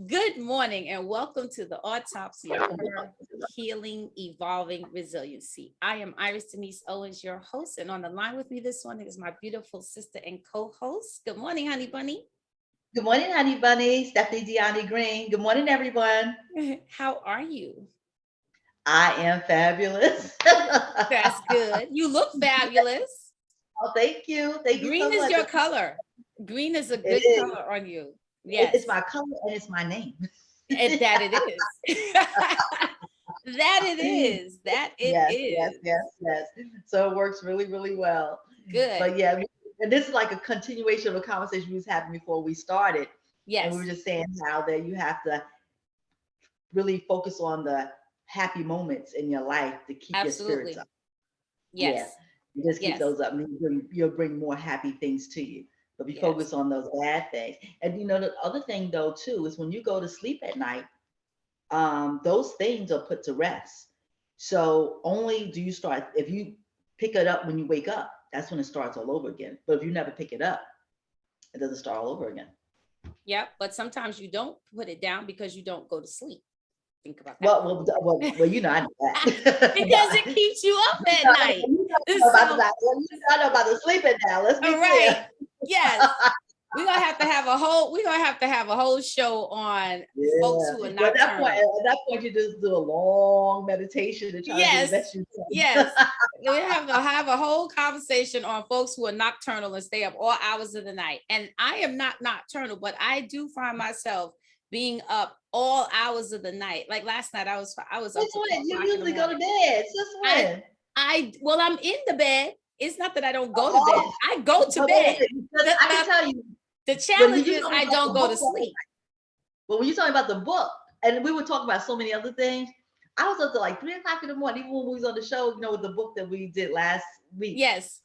Good morning and welcome to the autopsy of her healing, evolving resiliency. I am Iris Denise Owens, your host, and on the line with me this morning is my beautiful sister and co-host. Good morning, honey bunny. Good morning, honey bunny. Stephanie Deani Green. Good morning, everyone. How are you? I am fabulous. That's good. You look fabulous. Oh, thank you. Thank you Green so is much. your color. Green is a It good is. color on you. It's Yes, my color and it's my name. and that it is. That it is. That it Yes, yes, is. yes, yes. So it works really, really well. Good. But yeah, and this is like a continuation of a conversation we was having before we started. And we were Yes, just saying how that you have to really focus on the happy moments in your life to keep your spirits absolutely. up. Yeah, Yes, you just keep yes, those up, and you'll bring more happy things to you. But we yes. focus on those bad things. And the other thing though too is when you go to sleep at night, those things are put to rest. So only do you start if you pick it up when you wake up. That's when it starts all over again. But if you never pick it up, it doesn't start all over again. Yep. But sometimes you don't put it down because you don't go to sleep. Think about that. I know Because it that. keeps you up at night. You know about So, the I know about the sleeping now. Let's be all clear. right. Yes. We're gonna have to have a whole show on folks who are Yeah. Well, nocturnal. at that point, you just do a long meditation and try to do the Yes. best you can. Yes. We have to have a whole conversation on folks who are nocturnal and stay up all hours of the night. And I am not nocturnal, but I do find myself being up all hours of the night. Like last night, I was up Since to four when? You o'clock in the usually go to morning. bed. Since I when? well, I'm in the bed. It's not that I don't go to bed. Oh, I go to okay, bed. listen, because The I can the, tell you the when challenge you is told me I about don't the go to book, sleep. but when you told me about the book, and we were talking about so many other things, I was up to like 3 o'clock in the morning, even when we was on the show, with the book that we did last week. Yes.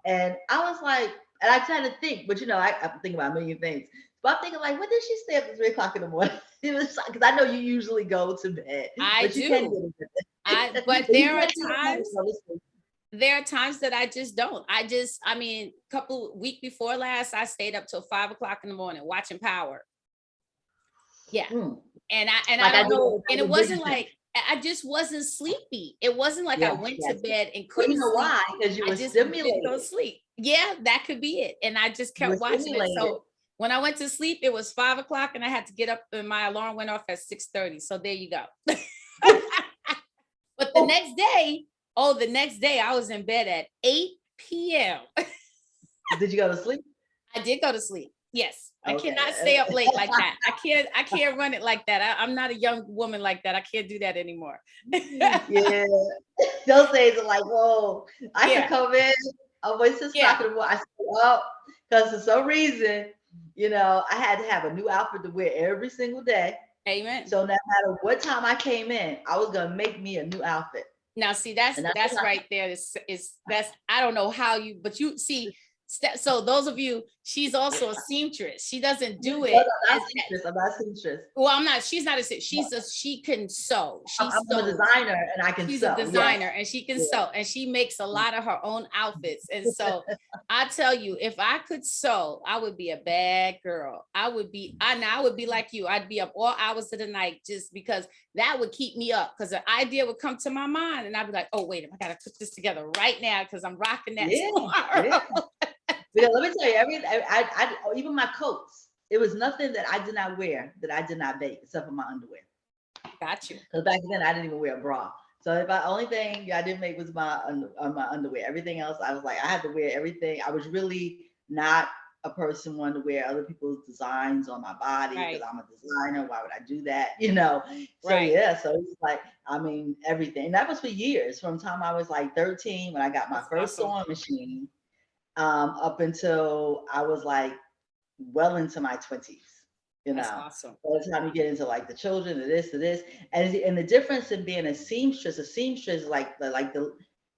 And I was like, and I tried to think, but I'm thinking about a million things. But I'm thinking like, when did she stay up at 3 o'clock in the morning? It was because I know you usually go to bed, I but you can do. get I it. but But you there are can get times it. that I just don't. I mean, couple week before last, I stayed up till 5 o'clock in the morning watching Power. Yeah. Mm, And I like I don't do know. all And the it time with wasn't Bridgerton. like I just wasn't sleepy. It wasn't like I Yes, went to yes. bed and Well, you couldn't know sleep. why? Because you I were just didn't go to stimulated. sleep. Yeah, that could be it. And I just You were kept watching it. stimulated. So when I went to sleep, it was 5 o'clock and I had to get up and my alarm went off at 6:30. So there you go. But Oh, the next day I was in bed at 8 p.m. did you go to sleep? I did go to sleep. Yes. I Okay. cannot stay up late like that. I can't run it like that. I'm not a young woman like that. I can't do that anymore. Yeah. Those days are like, oh, I could Yeah. come in. Oh, it's 6 o'clock Yeah. in the morning. I stay up because for some reason, I had to have a new outfit to wear every single day. Amen. So no matter what time I came in, I was gonna make me a new outfit. Now, see, that's And that's that's what right there. Is that's I don't know how you, but you see. So those of you, she's also a seamstress. She doesn't no, do no, it not as seamstress. I'm not seamstress. well. I'm not. She's not a. She can sew. She I'm a sews. designer and I can She's a sew. Yes. designer and she can Yeah. sew and she makes a lot of her own outfits. And so I tell you, if I could sew, I would be a bad girl. I would be like you. I'd be up all hours of the night just because that would keep me up because the idea would come to my mind and I'd be like, oh, wait, I got to put this together right now because I'm rocking that Yeah. Yeah. tomorrow. Because let me tell you, even my coats, it was nothing that I did not wear that I did not bake except for my underwear. Got you. Because back then I didn't even wear a bra. So if I only thing I didn't make was my underwear. Everything else I was like I had to wear everything. I was really not a person wanting to wear other people's designs on my body because Right. I'm a designer. Why would I do that? So Right. yeah, so it's like everything. And that was for years from the time I was like 13 when I got my That's first awesome. sewing machine up until I was like well into my 20s. That's awesome. By the time you get into like the children, to this, and the difference in being a seamstress is like the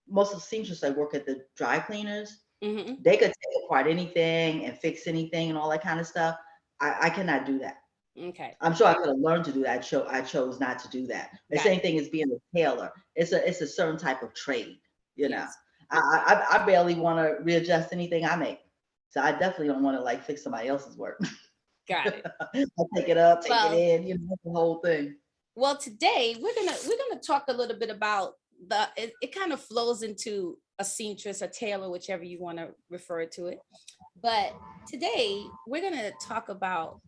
most of the seamstresses I work at the dry cleaners, Hmm. they could take apart anything and fix anything and all that kind of stuff. I cannot do that. Okay. I'm sure I could have learned to do that. I chose not to do that. The Got same thing as being a tailor. It's a certain type of trade. You you. know, Yes. I barely want to readjust anything I make, so I definitely don't want to like fix somebody else's work. Got it. I'll take it up, take it Well, in, the whole thing. well, today we're gonna talk a little bit about it kind of flows into a seamstress, a tailor, whichever you want to refer to it. But today we're gonna talk about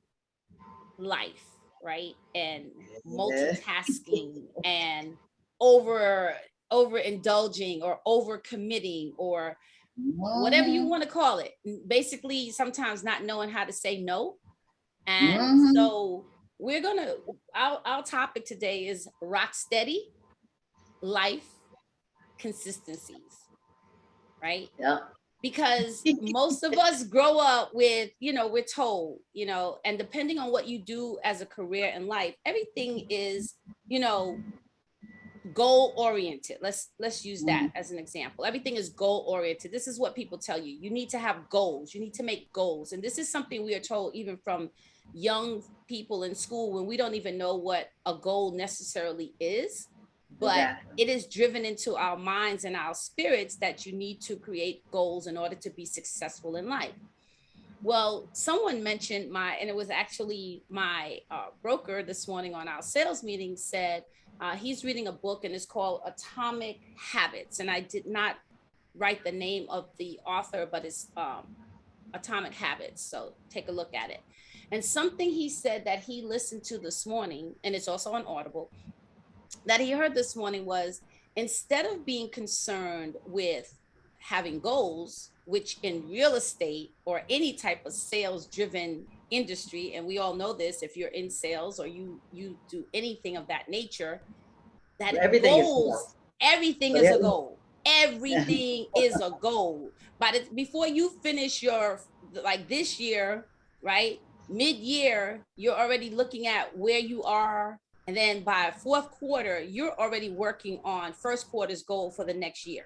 life, right? And Yeah. multitasking and over overindulging or over committing or whatever you Mhm. want to call it. Basically, sometimes not knowing how to say no. And Mhm. so we're gonna our topic today is rock steady life consistencies, right? Yep. Because most of us grow up with, we're told, and depending on what you do as a career in life, everything is, you know, goal oriented. Let's use that Mhm. as an example. Everything is goal oriented. This is what people tell you. You need to have goals. You need to make goals. And this is something we are told even from young people in school when we don't even know what a goal necessarily is, but Exactly. it is driven into our minds and our spirits that you need to create goals in order to be successful in life. Well, someone mentioned and it was actually my broker this morning on our sales meeting said he's reading a book and it's called Atomic Habits. And I did not write the name of the author, but it's Atomic Habits. So take a look at it. And something he said that he listened to this morning, and it's also on Audible, that he heard this morning was instead of being concerned with having goals, which in real estate or any type of sales driven industry, and we all know this if you're in sales or you do anything of that nature, that Everything is goals, sales. everything But is a every, goal. Everything is a goal. But before you finish your, like this year, right? Mid-year, you're already looking at where you are. And then by fourth quarter, you're already working on first quarter's goal for the next year,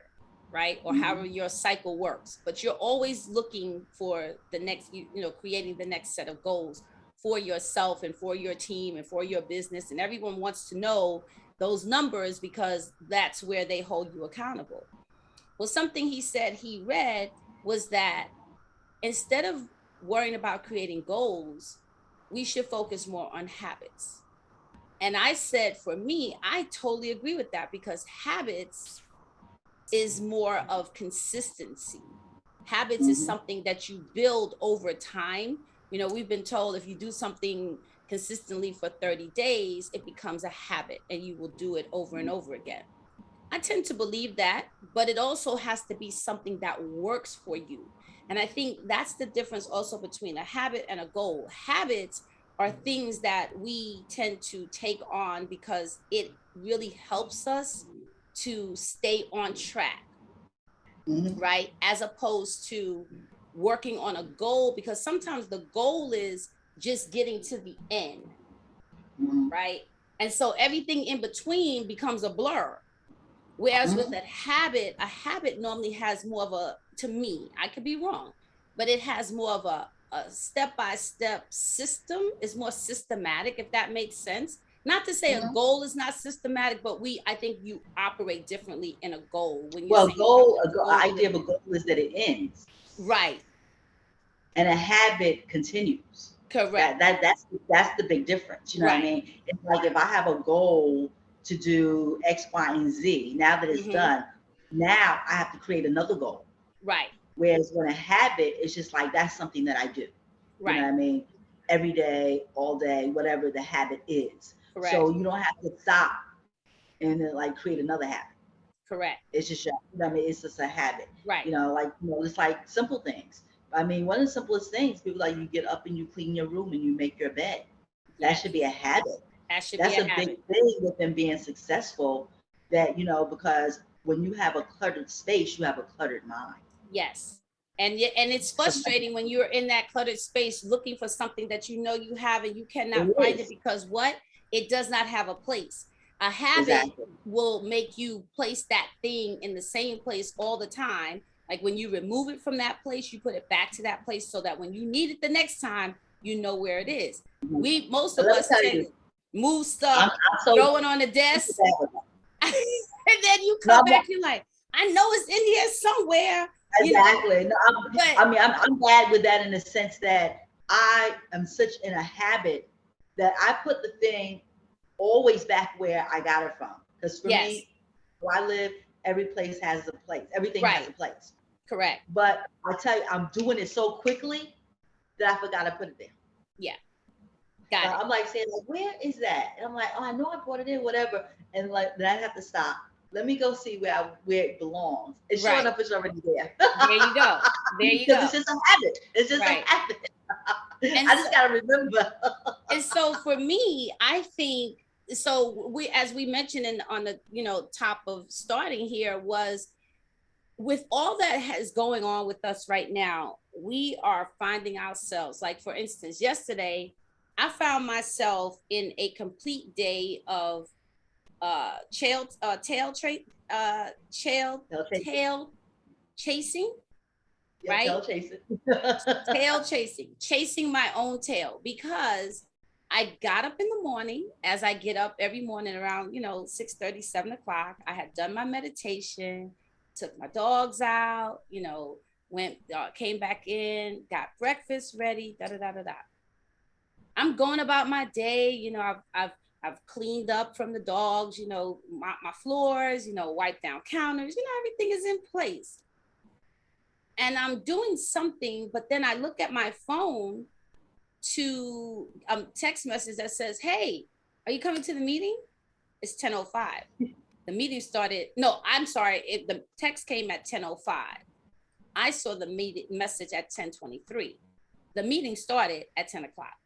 right? Or however Mhm. your cycle works. But you're always looking for the next, creating the next set of goals for yourself and for your team and for your business. And everyone wants to know those numbers because that's where they hold you accountable. Well, something he said he read was that instead of worrying about creating goals, we should focus more on habits. And I said, for me, I totally agree with that because habits is more of consistency. Habits is Mhm. something that you build over time. We've been told if you do something consistently for 30 days, it becomes a habit and you will do it over and over again. I tend to believe that, but it also has to be something that works for you. And I think that's the difference also between a habit and a goal. Habits are things that we tend to take on because it really helps us to stay on track, Mhm. right? As opposed to working on a goal, because sometimes the goal is just getting to the end, Mhm. right? And so everything in between becomes a blur. Whereas with Mhm. a habit normally has more of a, to me, I could be wrong, but it has more of a step-by-step system. It's more systematic, if that makes sense. Not to say a Mhm. goal is not systematic, but I think you operate differently in a goal when you're Well, saying something is an goal idea of a oriented. goal is that it ends, Right. and a habit continues. Correct. That's the big difference. You know what I Right. mean? It's like if I have a goal to do X, Y, and Z. Now that it's Mm-hmm. done, now I have to create another goal. Right. Whereas when a habit is just like that's something that I do. You know Right. what I mean? Every day, all day, whatever the habit is. Correct. So you don't have to stop and then like create another habit. Correct. It's just, I mean, it's just a habit. Right. It's like simple things. I mean, one of the simplest things, people like you get up and you clean your room and you make your bed. That Yes. should be a habit. That should be That's a a big habit. thing with them being successful. Because when you have a cluttered space, you have a cluttered mind. Yes. And it's So frustrating when you're in that cluttered space looking for something that you know you have and you cannot it find it is because what? It does not have a place. A habit exactly. will make you place that thing in the same place all the time. Like when you remove it from that place, you put it back to that place so that when you need it the next time, you know where it is. Mhm. Most But of let me us tell tend you, to move stuff, I'm so throw it on the desk, bad with that. and then you No, come back, you're like, I know it's in here somewhere, exactly. No, but I'm bad with that in the sense that I am such in a habit that I put the thing always back where I got it from. Because for Yes. me, where I live, every place has a place. Everything has Right. a place. Correct. But I tell you, I'm doing it so quickly that I forgot to put it there. Yeah. Got it. I'm like saying, like, where is that? And I'm like, oh, I know I brought it in, whatever. And like, then I have to stop. Let me go see where it belongs. And sure Right. enough, it's already there. There you go. There you Because go. it's just a habit. It's just a Right. habit. And I so, just gotta remember. and so for me, I think so we, as we mentioned in on the, top of starting here, was with all that has going on with us right now, we are finding ourselves, like for instance, yesterday, I found myself in a complete day of tail Tail chasing. tail chasing, Yep, right? tail chasing. Tail chasing my own tail, because I got up in the morning, as I get up every morning around 6:30, 7 o'clock. I had done my meditation, took my dogs out, went came back in, got breakfast ready, da da da da da. I'm going about my day. I've cleaned up from the dogs, my floors, wiped down counters, everything is in place. And I'm doing something, but then I look at my phone to text message that says, "Hey, are you coming to the meeting?" It's 10:05. The meeting started. No, I'm sorry. The text came at 10:05. I saw the meeting message at 10:23. The meeting started at 10 o'clock.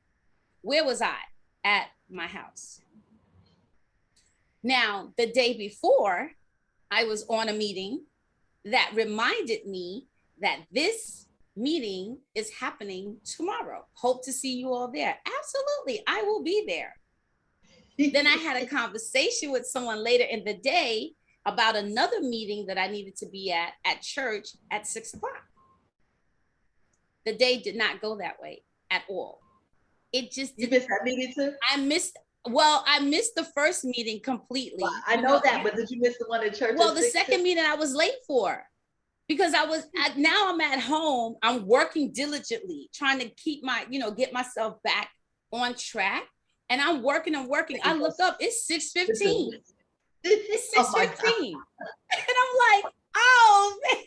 Where was I? At my house. Now, the day before, I was on a meeting that reminded me that this meeting is happening tomorrow. Hope to see you all there. Absolutely, I will be there. Then I had a conversation with someone later in the day about another meeting that I needed to be at church at 6 o'clock. The day did not go that way at all. It just You did. missed that meeting too? I missed the first meeting Well, completely. I know that, but did you miss the one at church Well, at the 6 too? second meeting I was late for, because now I'm at home. I'm working diligently, trying to keep get myself back on track. And I'm working and working. I look up, it's 6:15. It's Oh my God. 6:15. And I'm like, oh man.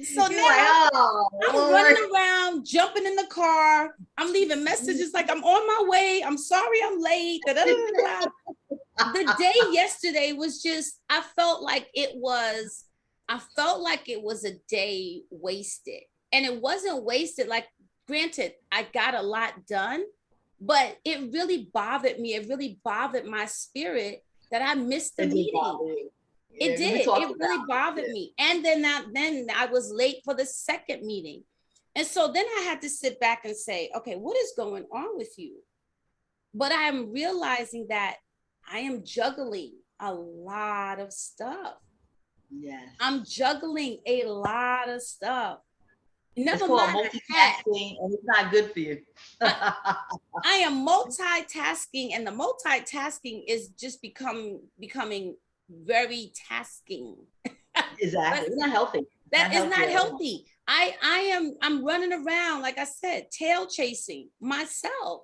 So You're like, now oh, I'm Lord. running around, jumping in the car. I'm leaving messages like I'm on my way. I'm sorry I'm late. Da, da, da, da, da. The day yesterday was just, I felt like it was a day wasted. And it wasn't wasted. Like, granted, I got a lot done, but it really bothered me. It really bothered my spirit that I missed the It did meeting. bother you. It Yeah, we did. talked It really about bothered it. me. And then I was late for the second meeting. And so then I had to sit back and say, okay, what is going on with you? But I'm realizing that I am juggling a lot of stuff. Yes. I'm juggling a lot of stuff. It's Never called mind a hat. multitasking, and it's not good for you. I am multitasking, and the multitasking is just becoming very tasking. Exactly. It's not healthy. That is not At all. healthy. I'm running around, like I said, tail chasing myself.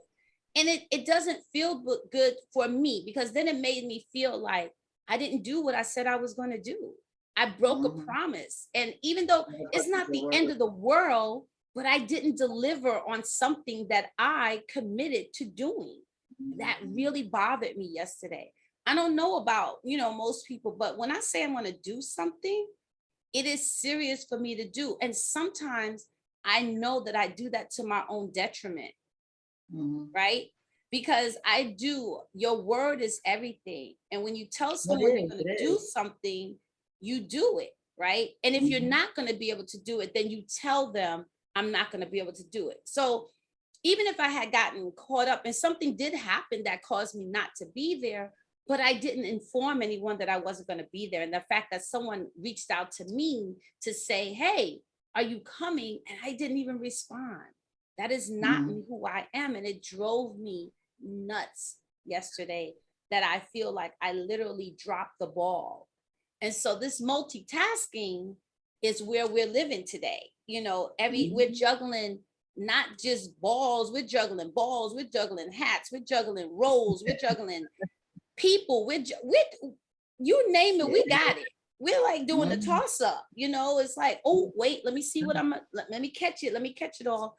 And it doesn't feel good for me, because then it made me feel like I didn't do what I said I was going to do. I broke a promise. And even though it's not the end of the world, but I didn't deliver on something that I committed to doing. That really bothered me yesterday. I don't know about, most people, but when I say I'm going to do something, it is serious for me to do. And sometimes I know that I do that to my own detriment, right? Because your word is everything. And when you tell someone you're going to do something, you do it, right? And if you're not going to be able to do it, then you tell them, I'm not going to be able to do it. So even if I had gotten caught up and something did happen that caused me not to be there, but I didn't inform anyone that I wasn't going to be there. And the fact that someone reached out to me to say, hey, are you coming? And I didn't even respond. That is not who I am. And it drove me nuts yesterday that I feel like I literally dropped the ball. And so this multitasking is where we're living today. We're juggling not just balls, we're juggling balls, we're juggling hats, we're juggling roles, we're juggling people, we're you name it, we got it. We're like doing the toss up, you know. It's like, oh wait, let me see what let me catch it all.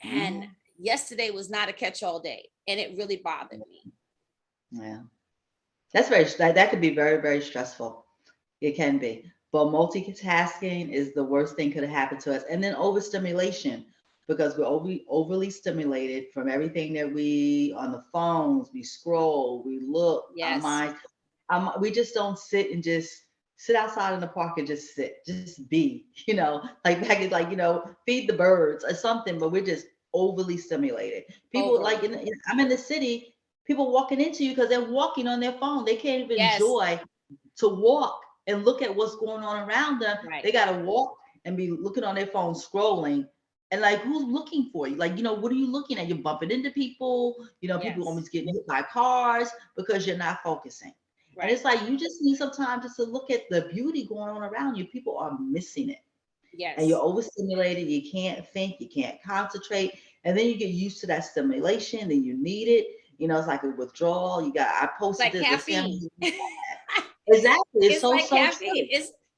And yesterday was not a catch all day, and it really bothered me. Yeah, that's that could be very, very stressful. It can be. But multitasking is the worst thing could have happened to us. And then overstimulation, because we're overly stimulated from everything that we on the phones, we scroll, we look, our Yes. minds. We just don't sit and just sit outside in the park and just sit, just be, like back is like, feed the birds or something, but we're just overly stimulated. People like, I'm in the city, people walking into you because they're walking on their phone. They can't even enjoy to walk and look at what's going on around them. Right. They got to walk and be looking on their phone, scrolling. And like, who's looking for you? Like, what are you looking at? You're bumping into people, people almost getting hit by cars because you're not focusing. Right. And it's like, you just need some time just to look at the beauty going on around you. People are missing it. Yes. And you're overstimulated. You can't think, you can't concentrate. And then you get used to that stimulation, then you need it. It's like a withdrawal. I posted like caffeine. Exactly. It's like caffeine.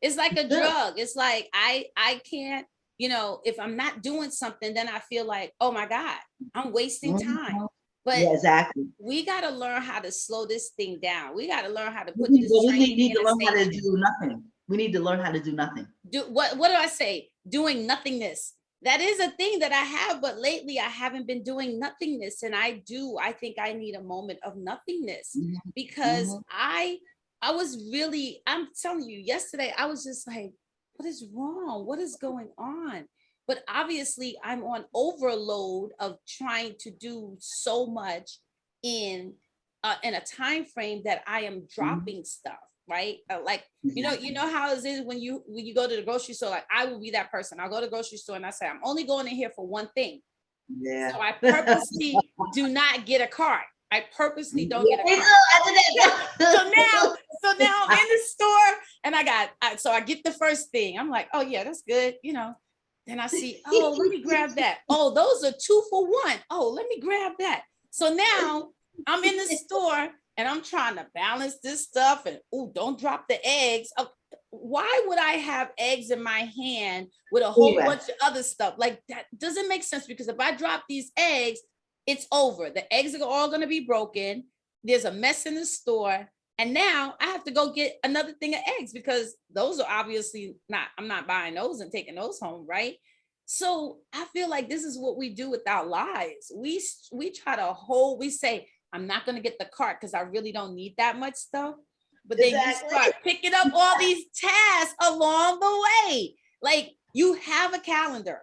It's like a drug. It's like I can't, if I'm not doing something, then I feel like, oh my God, I'm wasting time. But exactly. We got to learn how to slow this thing down. We got to learn how to put We need to learn how to do nothing. We need to learn how to do nothing. What do I say? Doing nothingness. That is a thing that I have, but lately I haven't been doing nothingness. And I think I need a moment of nothingness because I was really, I'm telling you, yesterday I was just like, what is wrong? What is going on? But obviously I'm on overload of trying to do so much in a time frame that I am dropping stuff, right? Like, you know how it is when you go to the grocery store. Like, I will be that person. I'll go to the grocery store and I say, I'm only going in here for one thing. Yeah. So I purposely do not get a cart. I purposely don't get a cart. So now I'm in the store and I get the first thing. I'm like, oh yeah, that's good. Then I see, oh, let me grab that. Oh, those are 2 for 1. Oh, let me grab that. So now I'm in the store and I'm trying to balance this stuff and, oh, don't drop the eggs. Why would I have eggs in my hand with a whole bunch of other stuff? Like, that doesn't make sense, because if I drop these eggs, it's over. The eggs are all going to be broken. There's a mess in the store. And now I have to go get another thing of eggs because those are obviously I'm not buying those and taking those home, right? So I feel like this is what we do with our lives. We try to we say, I'm not going to get the cart because I really don't need that much stuff. But then you start picking up all these tasks along the way. Like, you have a calendar.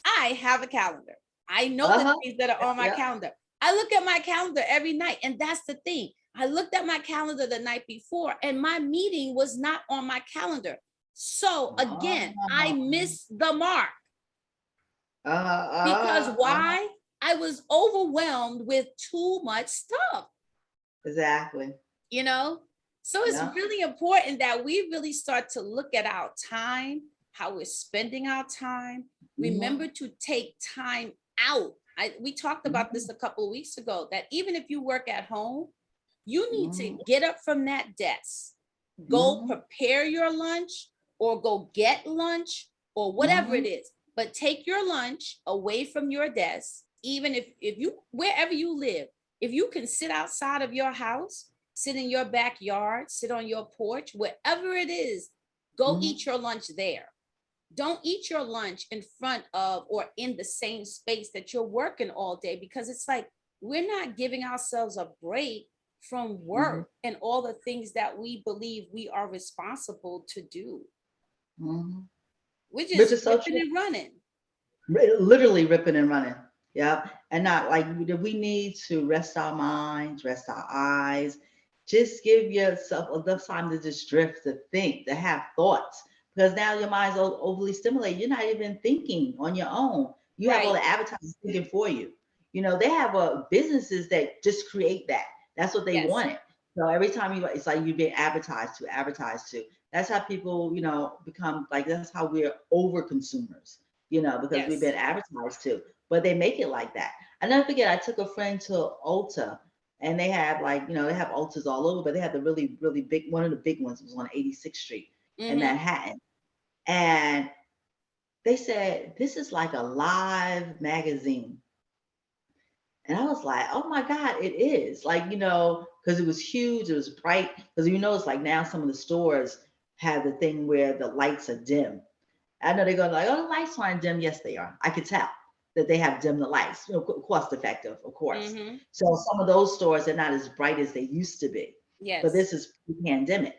I have a calendar. I know the things that are on my calendar. I look at my calendar every night. And that's the thing. I looked at my calendar the night before and my meeting was not on my calendar. So again, I missed the mark. Because why? I was overwhelmed with too much stuff. Exactly. So it's really important that we really start to look at our time, how we're spending our time. Remember to take time out. We talked about this a couple of weeks ago, that even if you work at home, you need to get up from that desk, go prepare your lunch or go get lunch or whatever it is, but take your lunch away from your desk. Even if you, wherever you live, if you can sit outside of your house, sit in your backyard, sit on your porch, wherever it is, go eat your lunch there. Don't eat your lunch in front of or in the same space that you're working all day, because it's like, we're not giving ourselves a break from work and all the things that we believe we are responsible to do. We're just ripping and running. Literally ripping and running. Yeah. And not like, we need to rest our minds, rest our eyes. Just give yourself enough time to just drift, to think, to have thoughts. Because now your mind's overly stimulated. You're not even thinking on your own. You have all the advertisers thinking for you. They have businesses that just create that. That's what they wanted. So every time it's like you've been advertised to. That's how people, become like, that's how we're over consumers, because we've been advertised to. but they make it like that. I never forget, I took a friend to Ulta, and they have like, they have Ultas all over, but they have the really, really big one. Of the big ones was on 86th Street in Mm-hmm. Manhattan. And they said, this is like a live magazine. And I was like, oh my God, it is. Like, because it was huge, it was bright. Because it's like now some of the stores have the thing where the lights are dim. I know they're going like, oh, the lights aren't dim. Yes, they are. I could tell that they have dim the lights, cost effective, of course. Mm-hmm. So some of those stores are not as bright as they used to be. But Yes. this is pandemic.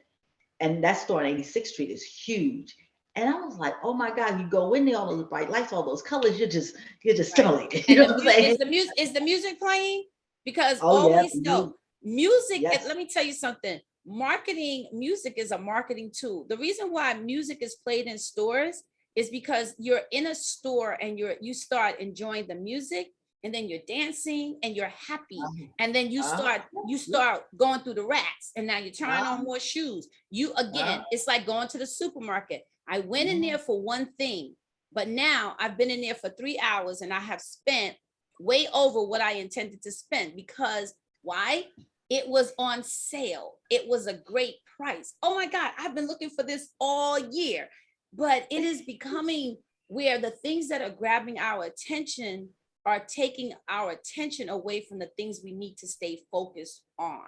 And that store on 86th Street is huge. And I was like, oh my God, you go in there, all those bright lights, all those colors, you're just Right. stimulated. You And know the what I'm is saying? the music playing? Because Oh yeah. always know music. Yes. Let me tell you something. Marketing music is a marketing tool. The reason why music is played in stores is because you're in a store and you start enjoying the music, and then you're dancing and you're happy, and then you Uh, start going through the racks, and now you're trying uh, on more shoes. uh, It's like going to the supermarket. I went in there mhm. for one thing, but now I've been in there for 3 hours and I have spent way over what I intended to spend. Because why? It was on sale. It was a great price. Oh my God, I've been looking for this all year. But it is becoming where the things that are grabbing our attention are taking our attention away from the things we need to stay focused on.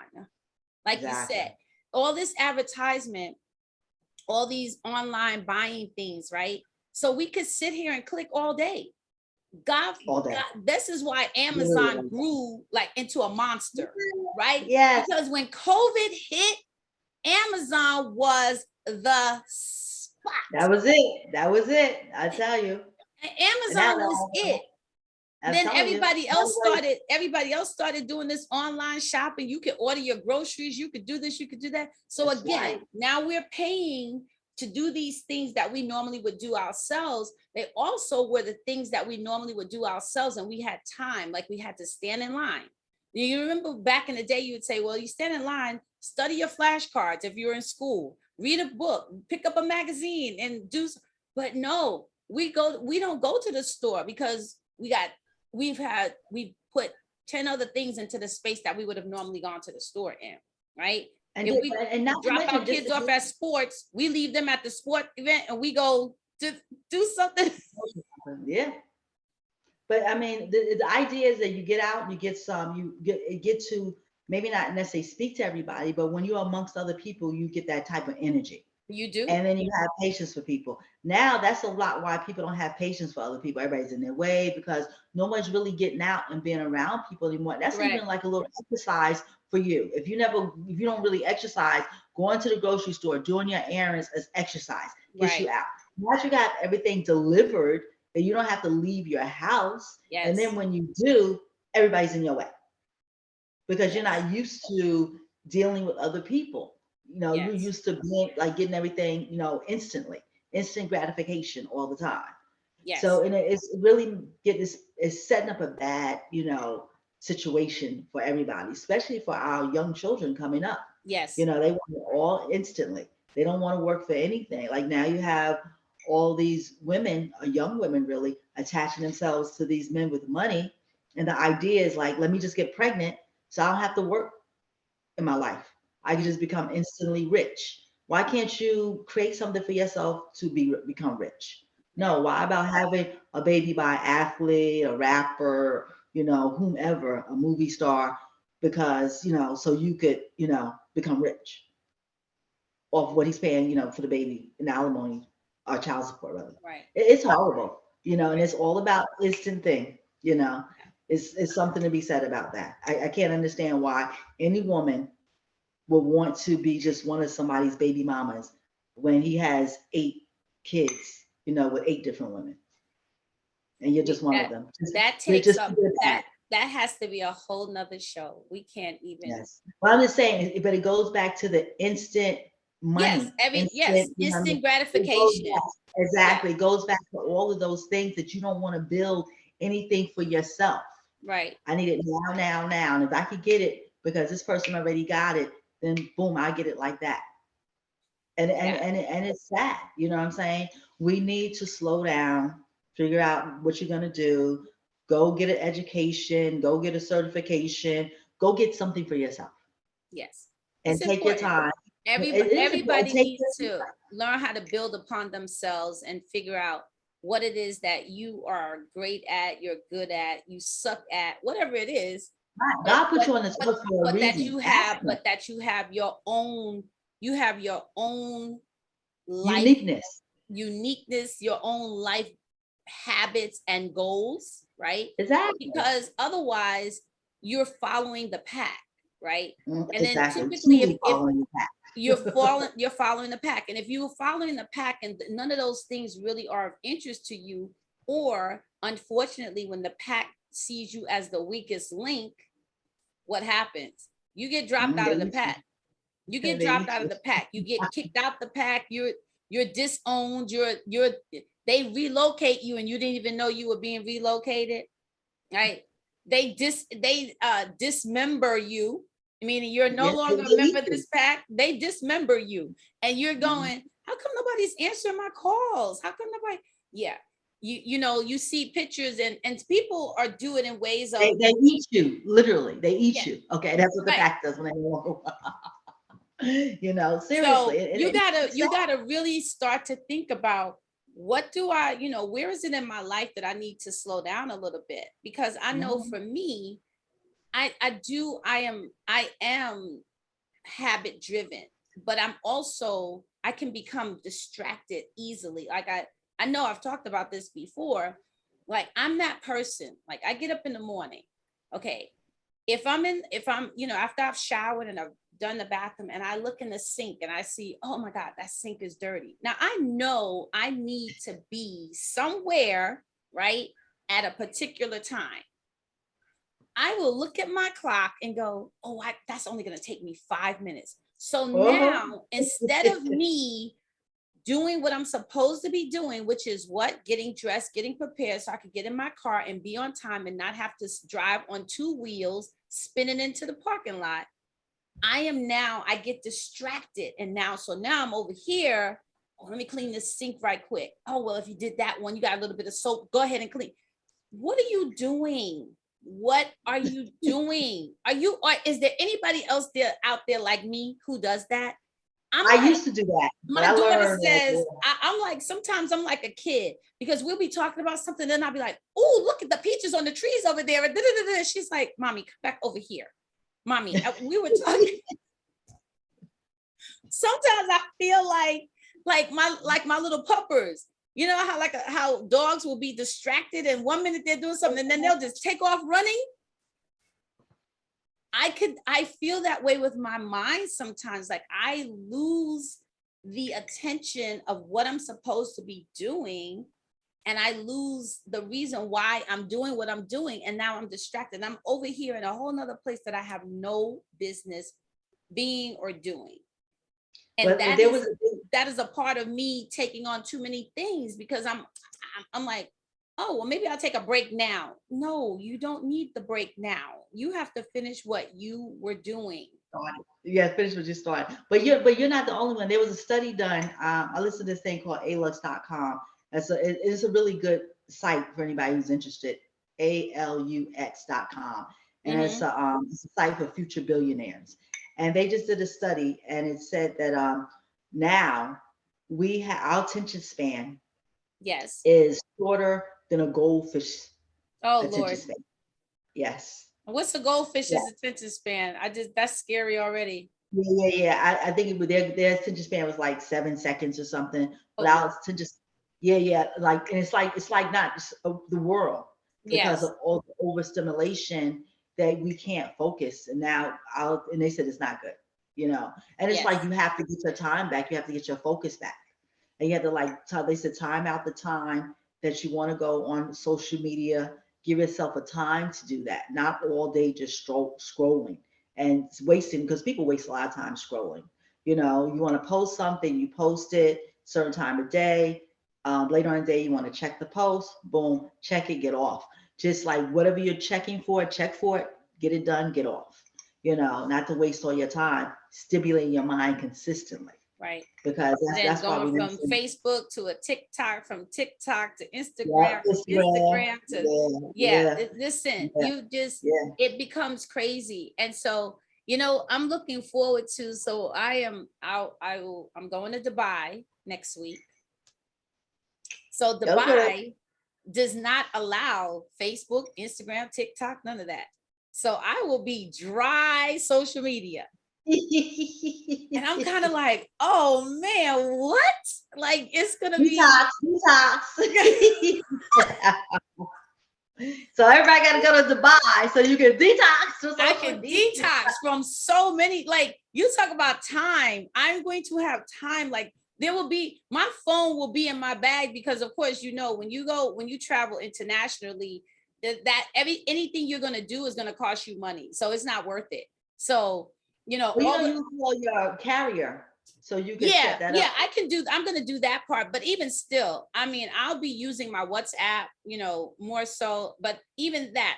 Like you Exactly. said, all this advertisement, all these online buying things, right? So we could sit here and click all day. All day. This is why Literally Amazon all grew like into a monster, day. right? Yes. Because when COVID hit, Amazon was the spot. That was it. That was it. I tell you. And now Amazon was it. I'm Then telling you. everybody else started doing this online shopping. You could order your groceries, you could do this, you could do that. So That's again, right. now we're paying to do these things that we normally would do ourselves. They also were the things that we normally would do ourselves, and we had time, like we had to stand in line. You remember back in the day, you would say, well, you stand in line, study your flashcards if you're in school, read a book, pick up a magazine and do. But no, we don't go to the store because we've put 10 other things into the space that we would have normally gone to the store in, right? And If we not to drop our mention kids off at sports, we leave them at the sport event and we go to do something. yeah. But I mean, the idea is that you get out, you get some, get to maybe not necessarily speak to everybody, but when you're amongst other people, you get that type of energy. You do. And then you have patience for people. Now that's a lot why people don't have patience for other people. Everybody's in their way because no one's really getting out and being around people anymore. That's Correct. even like a little exercise for you. If you don't really exercise, going to the grocery store, doing your errands is exercise, gets Right. you out. Once you got everything delivered, and you don't have to leave your house. And Yes. then when you do, everybody's in your way because you're Yes. not used to dealing with other people. You're Yes. used to being like getting everything, instantly, instant gratification all the time. Yes. So, and it's really it's setting up a bad, situation for everybody, especially for our young children coming up. Yes. They want it all instantly. They don't want to work for anything. Like now you have all these women, young women really, attaching themselves to these men with money. And the idea is like, let me just get pregnant so I don't have to work in my life. I can just become instantly rich. Why can't you create something for yourself to become rich? No, why about having a baby by an athlete, a rapper, whomever, a movie star, because, so you could, become rich off what he's paying, for the baby in alimony or child support, rather. Right. It's horrible, and Right. it's all about instant thing, it's something to be said about that. I can't understand why any woman would want to be just one of somebody's baby mamas when he has 8 kids, with 8 different women, and you're just one of That them. that You're takes just up that. that has to be a whole nother show. We can't even. Yes. Well, I'm just saying, but it goes back to the instant Yes, money, instant, what I mean? instant It goes gratification. back, Yeah. exactly. It goes back to all of those things that you don't want to build anything for yourself. Right. I need it now, now, now. And if I could get it because this person already got it, then boom, I get it like that. Yeah. And it's sad, you know what I'm saying? We need to slow down, figure out what you're gonna do, Go get an education, go get a certification, go get something for yourself Yes, and it's take your important. time. Everybody, It is important. everybody Take needs your to learn how to build upon themselves and figure out what it is that you are great at, you're good at, you suck at, whatever it is. time. But God put but you on this but earth for a but that reason. you Ask have, him. you have your own life Uniqueness. uniqueness, your own life habits and goals, right? Exactly. Because otherwise you're following the pack, right? And then Exactly. typically Truly if following the path. you're following the pack, and if you're following the pack and none of those things really are of interest to you, or unfortunately when the pack sees you as the weakest link, what happens? You get dropped out They of the eat you. pack. You get They dropped eat out of you. the pack. You get kicked out the pack. You're disowned. You're they relocate you and you didn't even know you were being relocated, right? They dismember you, meaning you're no Yes, longer a they member eat of you. this pack. They dismember you, and you're Mhm. going, how come nobody's answering my calls? How come nobody? Yeah, you know, you see pictures, and people are doing in ways of, They eat you. Literally, they eat yeah, you. Okay, that's what the right. pack does when they walk around. Seriously, So you gotta it's you gotta really start to think about, what do I, where is it in my life that I need to slow down a little bit? Because I know Mhm. for me, I am habit driven, but I can become distracted easily. Like I know I've talked about this before. Like I'm that person. Like I get up in the morning. Okay. If I'm after I've showered and I've done the bathroom and I look in the sink and I see, oh my God, that sink is dirty. Now I know I need to be somewhere, right, at a particular time. I will look at my clock and go, oh, that's only going to take me 5 minutes. So Uh-huh. now, instead of me doing what I'm supposed to be doing, which is what? Getting dressed, getting prepared so I could get in my car and be on time and not have to drive on two wheels, spinning into the parking lot. I get distracted. And now I'm over here. Oh, let me clean this sink right quick. Oh, well, if you did that one, you got a little bit of soap. Go ahead and clean. What are you doing? What are you doing? Is there anybody else there out there like me who does that? I'm I like, used to do that, but my I daughter learned like, says, I'm like, sometimes I'm like a kid because we'll be talking about something, then I'll be like, oh, look at the peaches on the trees over there. And she's like, Mommy, come back over here. Mommy, we were talking. Sometimes I feel like my little puppers. You know how dogs will be distracted and 1 minute they're doing something and then they'll just take off running. I feel that way with my mind sometimes. Like I lose the attention of what I'm supposed to be doing, and I lose the reason why I'm doing what I'm doing, and now I'm distracted. I'm over here in a whole nother place that I have no business being or doing. And but there was that is a part of me taking on too many things because I'm like, oh, well, maybe I'll take a break now. No, you don't need the break now. You have to finish what you were doing. started. Yeah, finish what you started. But you're not the only one. There was a study done. I listened to this thing called alux.com. And so it is a really good site for anybody who's interested. alux.com. And Mm-hmm. it's a site for future billionaires. And they just did a study and it said that now we have our attention span Yes. is shorter than a goldfish Oh attention Lord. span. Yes. What's the goldfish's attention span? That's scary already. Yeah. I think their attention span was like 7 seconds or something. But Oh ours to just yeah. Like and it's like not just the world because yes. of all the overstimulation that we can't focus. And now and they said it's not good, you know. And it's like Yes. you have to get your time back. You have to get your focus back. And you have to they said time out the time that you want to go on social media. Give yourself a time to do that, not all day just scrolling and it's wasting because people waste a lot of time scrolling. You want to post something, you post it certain time of day. Later on in the day, you want to check the post, boom, check it, get off. Just like whatever you're checking for, check for it, get it done, get off. Not to waste all your time stimulating your mind consistently. Right. because Then that's why going we need from to. Facebook to a TikTok, from TikTok to Yeah, Instagram, from Instagram. Instagram to, Yeah, yeah, yeah, listen, yeah, you just, yeah. it becomes crazy. And so, I'm looking forward to, so I'm going to Dubai next week. So Okay. Dubai does not allow Facebook, Instagram, TikTok, none of that. So I will be dry social media. And I'm kind of like, oh man, what? Like it's gonna be Detox, detox. So everybody got to go to Dubai so you can detox from I social can media. detox from so many, like you talk about time. I'm going to have time. Like there will be, my phone will be in my bag because of course, when you travel internationally, anything you're going to do is going to cost you money. So it's not worth it. So, Well, all the, you call your carrier so you can yeah, set that yeah, up. I'm going to do that part, but even still, I mean, I'll be using my WhatsApp, more so, but even that,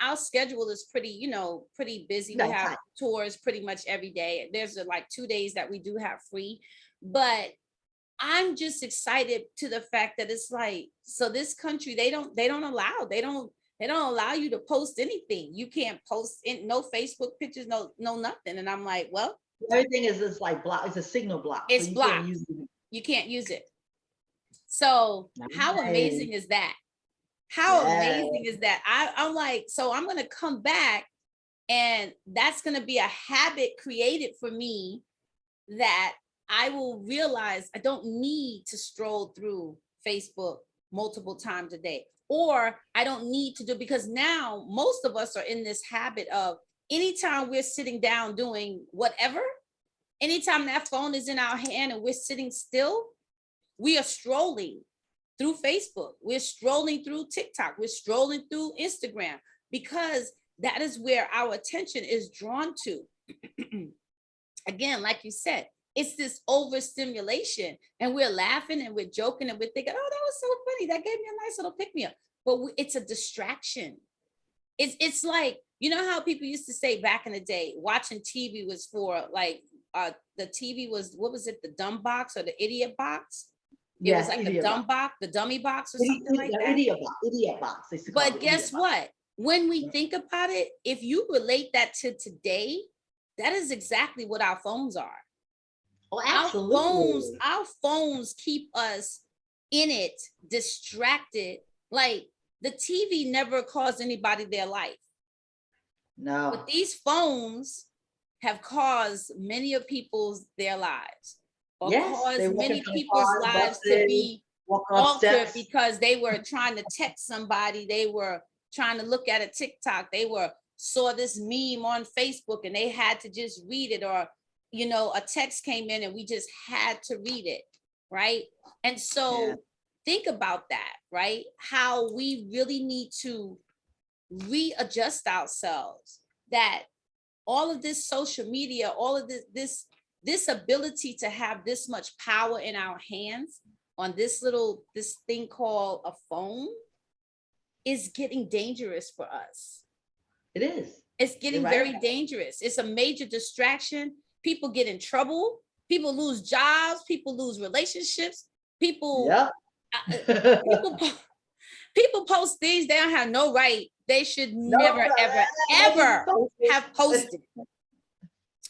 our schedule is pretty busy. We No, have tight. tours pretty much every day. There's like 2 days that we do have free, but I'm just excited to the fact that it's like, so this country, they don't allow you to post anything. You can't post no Facebook pictures, no nothing. And I'm like, well, Everything is just like block. It's a signal block, so it's you can't blocked. use it. You can't use it. So how Nice. amazing is that? How Yeah. amazing is that? I'm like, so I'm going to come back and that's going to be a habit created for me that I will realize I don't need to stroll through Facebook multiple times a day, or I don't need to do, because now most of us are in this habit of anytime we're sitting down doing whatever, anytime that phone is in our hand and we're sitting still, we are strolling through Facebook. We're strolling through TikTok. We're strolling through Instagram because that is where our attention is drawn to. Again, like you said, it's this overstimulation and we're laughing and we're joking and we're thinking, oh, that was so funny. That gave me a nice little pick me up. But it's a distraction. It's like, how people used to say back in the day, watching TV was for like, the TV was, what was it? The dumb box or the idiot box? It was Yes, like the idiot box. dumb box, the dummy box or something like that. Idiot box. Idiot box. They used to call But it idiot guess box. what? When we think about it, if you relate that to today, that is exactly what our phones are. Oh, absolutely. Our phones keep us in it, distracted. Like the TV never caused anybody their life. No. But these phones have caused many of people's their lives, or Yes, they caused walk in many front of people's cars, lives to buses, be walking up altered steps. because they were trying to text somebody, they were trying to look at a TikTok, they saw this meme on Facebook and they had to just read it, or a text came in and we just had to read it, right? And so think about that, right? How we really need to readjust ourselves, that all of this social media, all of this ability to have this much power in our hands on this thing called a phone is getting dangerous for us. It is. It's getting very dangerous. It's a major distraction. People get in trouble. People lose jobs. People lose relationships. People, people post things they don't have no right. They should never, ever have posted.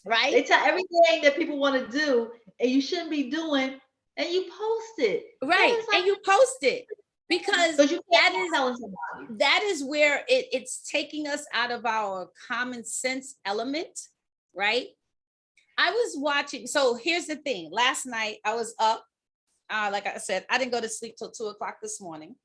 Right? They tell everything that people want to do and you shouldn't be doing, and you post it. Right. Like, and you post it because you that is where it's taking us out of our common sense element, right? I was watching. So here's the thing. Last night I was up. Like I said, I didn't go to sleep till 2:00 this morning,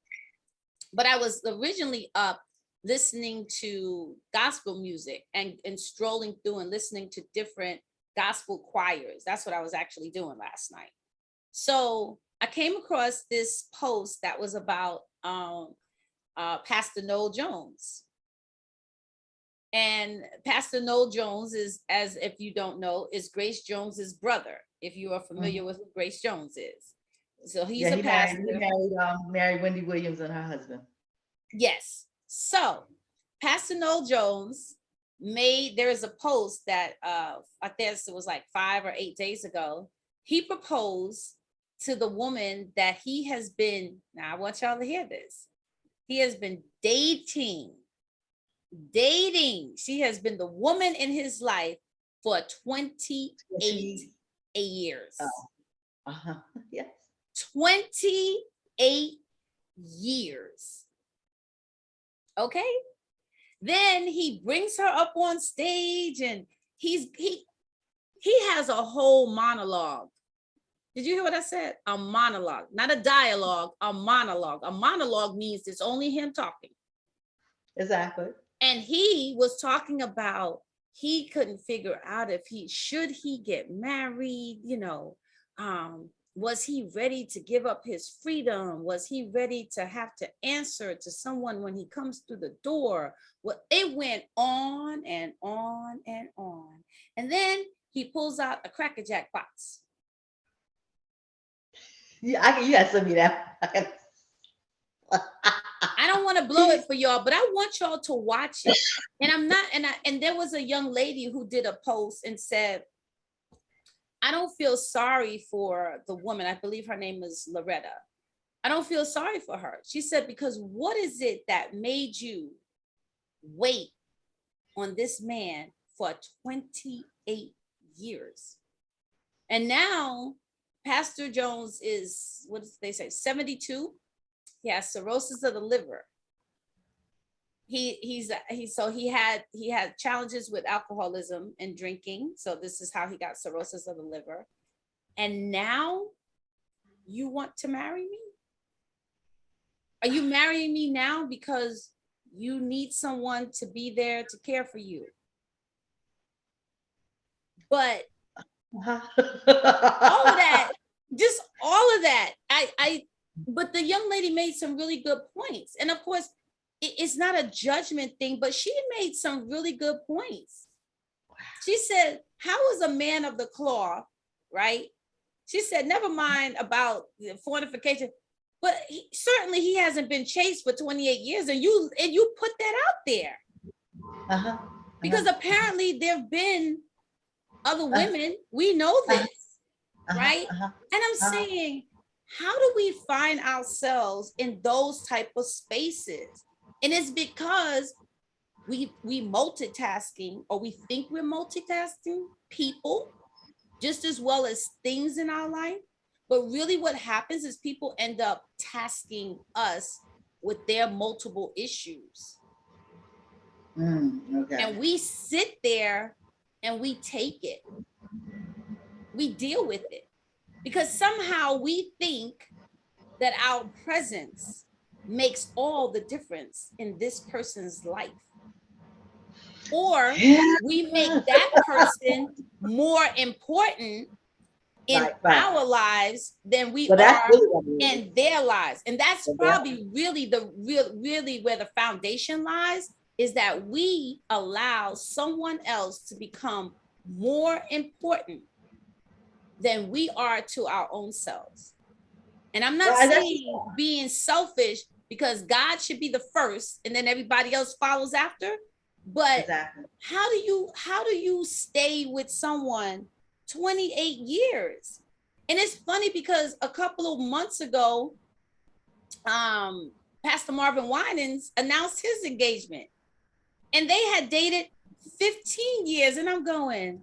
but I was originally up listening to gospel music and strolling through and listening to different gospel choirs. That's what I was actually doing last night. So I came across this post that was about Pastor Noel Jones. And Pastor Noel Jones is, as if you don't know, is Grace Jones's brother, if you are familiar with who Grace Jones is. So he's a pastor. He married Wendy Williams and her husband. Yes. So Pastor Noel Jones there is a post that I guess it was like 5 or 8 days ago. he proposed to the woman that he has been, now I want y'all to hear this. He has been dating. She has been the woman in his life for 28 years. Yes. 28 years. Okay. Then he brings her up on stage and he has a whole monologue. Did you hear what I said? A monologue, not a dialogue, a monologue. A monologue means it's only him talking. Exactly. And he was talking about he couldn't figure out if he should get married, was he ready to give up his freedom? Was he ready to have to answer to someone when he comes through the door? Well, it went on and on and on. And then he pulls out a Cracker Jack box. Yeah, you gotta send me that. I don't want to blow it for y'all, but I want y'all to watch it. And and there was a young lady who did a post and said, I don't feel sorry for the woman. I believe her name is Loretta. I don't feel sorry for her. She said, because what is it that made you wait on this man for 28 years? And now Pastor Jones is, what did they say, 72? He has cirrhosis of the liver. He had challenges with alcoholism and drinking. So this is how he got cirrhosis of the liver. And now you want to marry me? Are you marrying me now because you need someone to be there to care for you? But all of that, but the young lady made some really good points. And of course, it's not a judgment thing, but she made some really good points. She said, how is a man of the cloth, right? She said, never mind about the fortification, but certainly he hasn't been chased for 28 years. And you put that out there. Because apparently there have been other women. We know this, right? And I'm saying, how do we find ourselves in those type of spaces? And it's because we multitasking, or we think we're multitasking people just as well as things in our life. But really what happens is people end up tasking us with their multiple issues. Okay. And we sit there and we take it. We deal with it because somehow we think that our presence makes all the difference in this person's life. Or we make that person more important in our lives than we are in their lives. And that's probably really where the foundation lies, is that we allow someone else to become more important than we are to our own selves. And I'm not saying being selfish, because God should be the first and then everybody else follows after. But how do you stay with someone 28 years? And it's funny because a couple of months ago, Pastor Marvin Winans announced his engagement, and they had dated 15 years. And I'm going,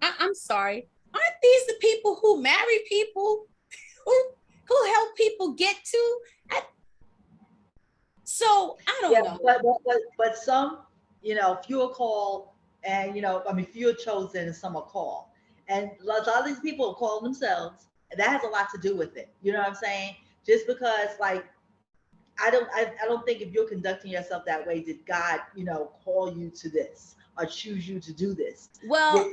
I'm sorry, aren't these the people who marry people, who help people get to? So I don't know. But some, few are called, and few are chosen and some are called. And a lot of these people are calling themselves, and that has a lot to do with it. You know what I'm saying? Just because, like, I don't think if you're conducting yourself that way, did God, call you to this or choose you to do this? Well,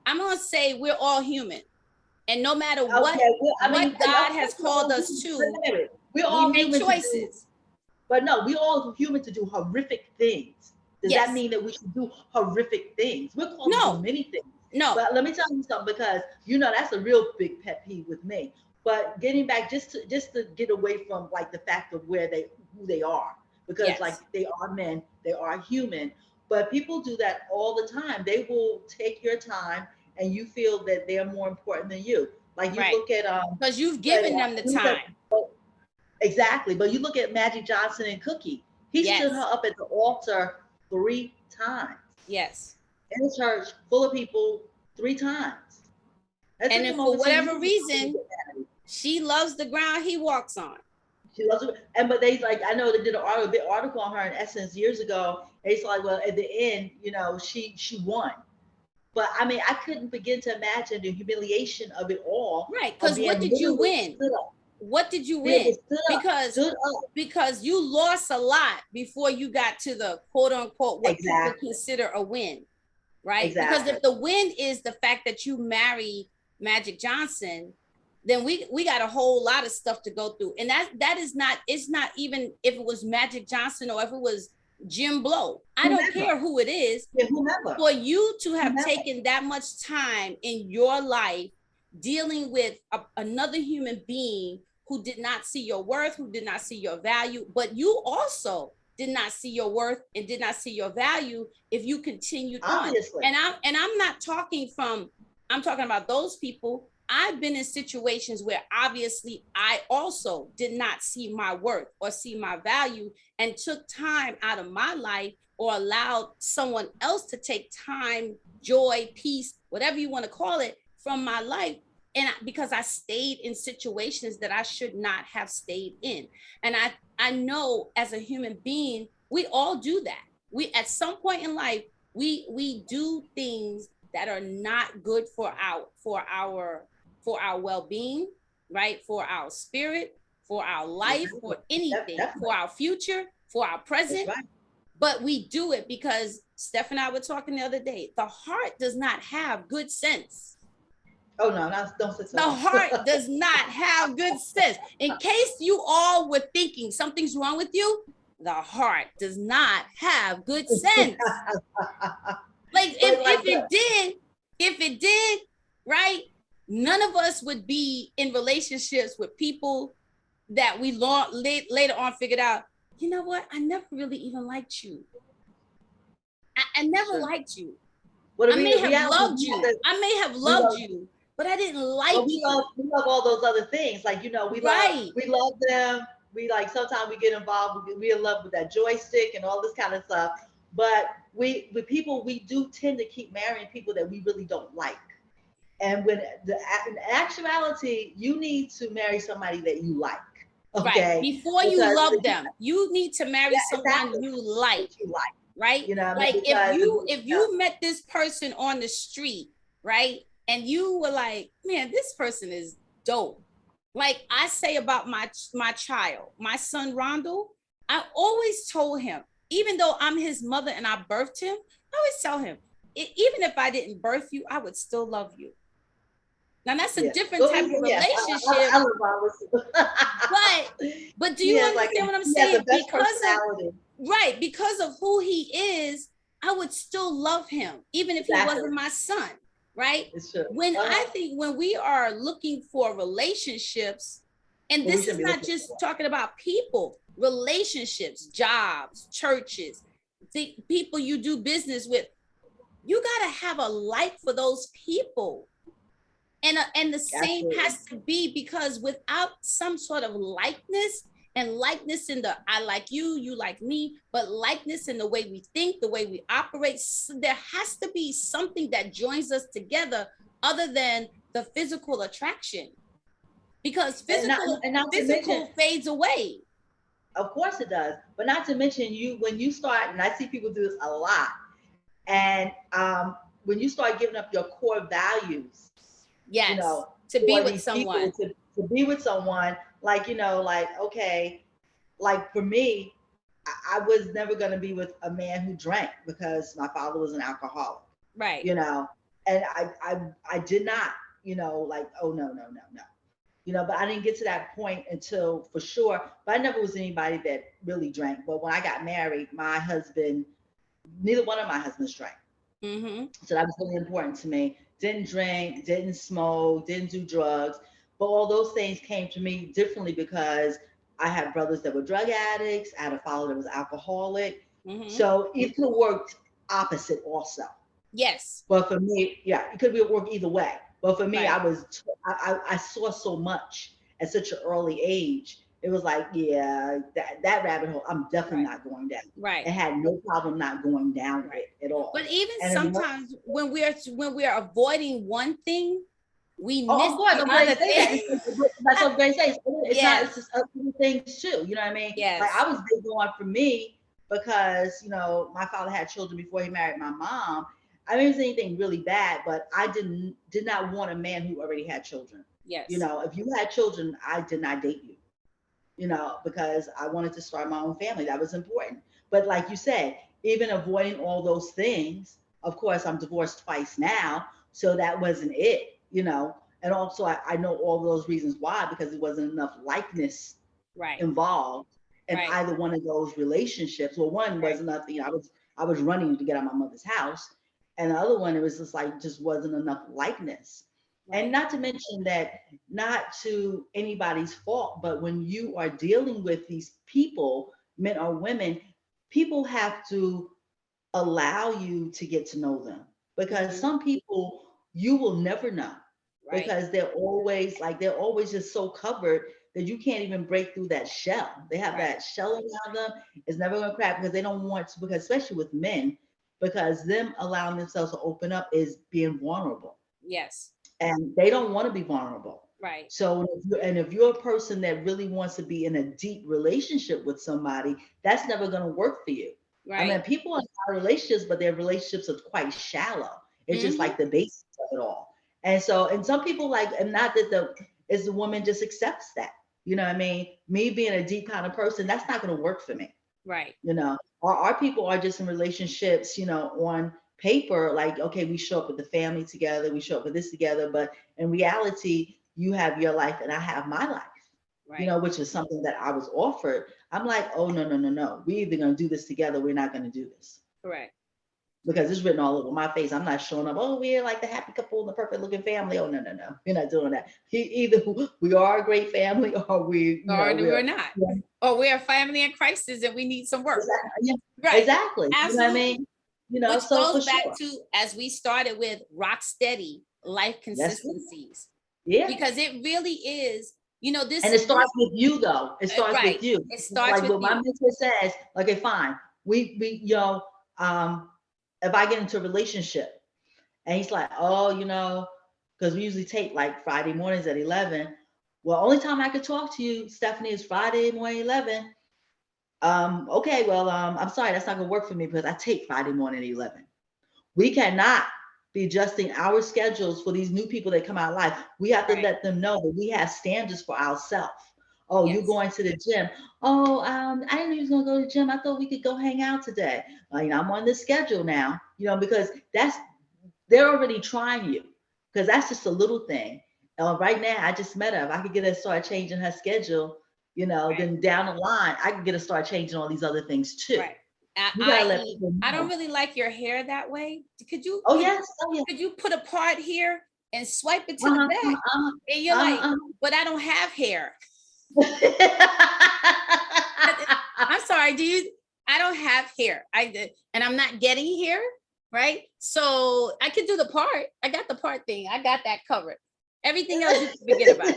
I'm gonna say we're all human. And no matter what God has called us to, we make choices. But no, we all human to do horrific things. Does that mean that we should do horrific things? We're called to do many things. No. But let me tell you something, because that's a real big pet peeve with me. But getting back, just to get away from like the fact of who they are, because like they are men, they are human. But people do that all the time. They will take your time and you feel that they're more important than you. Like you Right. look at Because you've given them the you look at- time. exactly, but you look at Magic Johnson and Cookie. He stood her Yes. up at the altar 3 times Yes. in a church full of people 3 times. That And took then him for over 10 whatever years to reason, get married. she loves the ground he walks on. She loves it. And but they like, I know they did a big article on her in Essence years ago. And it's like, well, at the end, she won. But I mean, I couldn't begin to imagine the humiliation of it all, Right. of Because what being did you literally win? stood up. What did you Being win? stood up, Because stood up. because you lost a lot before you got to the quote unquote what people Exactly. consider a win. Right. Because Exactly. if the win is the fact that you marry Magic Johnson, then we got a whole lot of stuff to go through. And that is not, it's not even if it was Magic Johnson or if it was Jim Blow. I don't care who it is. Yeah, whomever. For you to have Whomever. taken that much time in your life dealing with another human being who did not see your worth, who did not see your value, but you also did not see your worth and did not see your value if you continued Obviously. on. And I'm not talking from, I'm talking about those people. I've been in situations where obviously I also did not see my worth or see my value and took time out of my life or allowed someone else to take time, joy, peace, whatever you want to call it, from my life. And because I stayed in situations that I should not have stayed in. And I know as a human being, we all do that. We, at some point in life, we do things that are not good for our well-being, right? For our spirit, for our life, for anything, for our future, for our present. Right. But we do it because Steph and I were talking the other day. The heart does not have good sense. Oh no, don't say so. The heart does not have good sense. In case you all were thinking something's wrong with you, the heart does not have good sense. Like if it did, right? None of us would be in relationships with people that we later on figured out, you know what? I never really even liked you. I never liked you. I may have loved you. I may have loved you, but I didn't like you. We love all those other things. Like, we love them. We like, sometimes we get involved. We in love with that joystick and all this kind of stuff. But with people, we do tend to keep marrying people that we really don't like. And when in actuality, you need to marry somebody that you like. Okay. Right. Before you love them, you need to marry someone you like. Right. Like if you met this person on the street, right, and you were like, man, this person is dope. Like I say about my child, my son Rondo, I always told him, even though I'm his mother and I birthed him, I always tell him, even if I didn't birth you, I would still love you. Now that's a different type of relationship. But do you understand what I'm saying? Because of who he is, I would still love him, even if he wasn't my son. Right? When I think when we are looking for relationships, and this is not just talking about people, relationships, jobs, churches, the people you do business with, you got to have a like for those people. And the same has to be, because without some sort of likeness, and likeness in the I like you, you like me, but likeness in the way we think, the way we operate, there has to be something that joins us together other than the physical attraction. Because physical fades away. Of course it does. But not to mention, when you start, and I see people do this a lot, and when you start giving up your core values, to be with someone, to be with someone, like, okay, like for me, I was never going to be with a man who drank because my father was an alcoholic. Right. And I did not, like, oh, no. But I didn't get to that point until, for sure, but I never was anybody that really drank. But when I got married, neither one of my husbands drank. Mm-hmm. So that was really important to me. Didn't drink, didn't smoke, didn't do drugs. But all those things came to me differently because I had brothers that were drug addicts. I had a father that was alcoholic. Mm-hmm. So it could have worked opposite also. Yes. But for me, yeah, it could be work either way. But for me, Right. I saw so much at such an early age. It was like, yeah, that rabbit hole, I'm definitely Right. not going down. Right. I had no problem not going down Right. it at all. But even And then, sometimes when we're avoiding one thing, we oh, miss of course, the I'm going to other say thing. that. That's what I'm going to say. It's not. Yes. It's just other things too. You know what I mean? Like Yes. I was big on for me because my father had children before he married my mom. I didn't say anything really bad, but I did not want a man who already had children. Yes. If you had children, I did not date you. Because I wanted to start my own family. That was important. But like you said, even avoiding all those things, of course, I'm divorced twice now. So that wasn't it. And also, I know all those reasons why, because there wasn't enough likeness Right. involved in Right. either one of those relationships. Well, one Right. was nothing. I was running to get out of my mother's house. And the other one, it was just wasn't enough likeness. And Right. not to mention that, not to anybody's fault, but when you are dealing with these people, men or women, people have to allow you to get to know them, because Hmm. some people you will never know, Right. because they're always just so covered that you can't even break through that shell. They have Right. that shell around them. It's never going to crack, because they don't want to, because especially with men, because them allowing themselves to open up is being vulnerable, Yes. and they don't want to be vulnerable. Right. So if you're a person that really wants to be in a deep relationship with somebody, that's never going to work for you. I mean, Right. people in relationships, but their relationships are quite shallow. It's just Hmm. like the basics of it all. And some people, like, and not that the woman just accepts that. You know what I mean? Me being a deep kind of person, that's not going to work for me. Right. Our people are just in relationships, on paper, like, okay, we show up with the family together, we show up with this together, but in reality, you have your life and I have my life, Right. which is something that I was offered. I'm like, oh, no, no, no, no. We either going to do this together, we're not going to do this, Correct. because it's written all over my face. I'm not showing up, oh, we're like the happy couple and the perfect looking family. Oh, no, no, no. We're not doing that. Either we are a great family, or Or we're we're, not. yeah, Or we're a family in crisis and we need some work. exactly. Yeah, Right. exactly. You know what I Absolutely. mean? Which So for goes back sure. to, as we started with, rock steady life Yes, sir. consistencies, Yeah. because it really is, And it starts with you, though. It starts right. with you. It starts Like with what my you. mentor says, okay, fine. Um, if I get into a relationship and he's like, oh, because we usually tape like Friday mornings at 11. Well, only time I could talk to you, Stephanie, is Friday morning 11. Okay, well, I'm sorry, that's not gonna work for me, because I tape Friday morning at 11. We cannot be adjusting our schedules for these new people that come out live. We have to Right. let them know that we have standards for ourselves. Oh, you're Yes. going to the gym. Oh, I didn't know you was gonna go to the gym. I thought we could go hang out today. I'm on this schedule now. Because they're already trying you. Because that's just a little thing. Right now, I just met her. If I could get her to start changing her schedule, Right. then down the line, I can get her to start changing all these other things too. Right. You gotta let I.e., people I don't know. really like your hair that way. Could you Oh could yes, oh yeah. could you put a part here and swipe it to the Uh-huh, back? uh-huh, And you're like, uh-huh, but I don't have hair. uh-huh. I'm sorry, do you? I don't have hair. I did, and I'm not getting hair, right? So I could do the part. I got the part thing. I got that covered. Everything else you can forget about.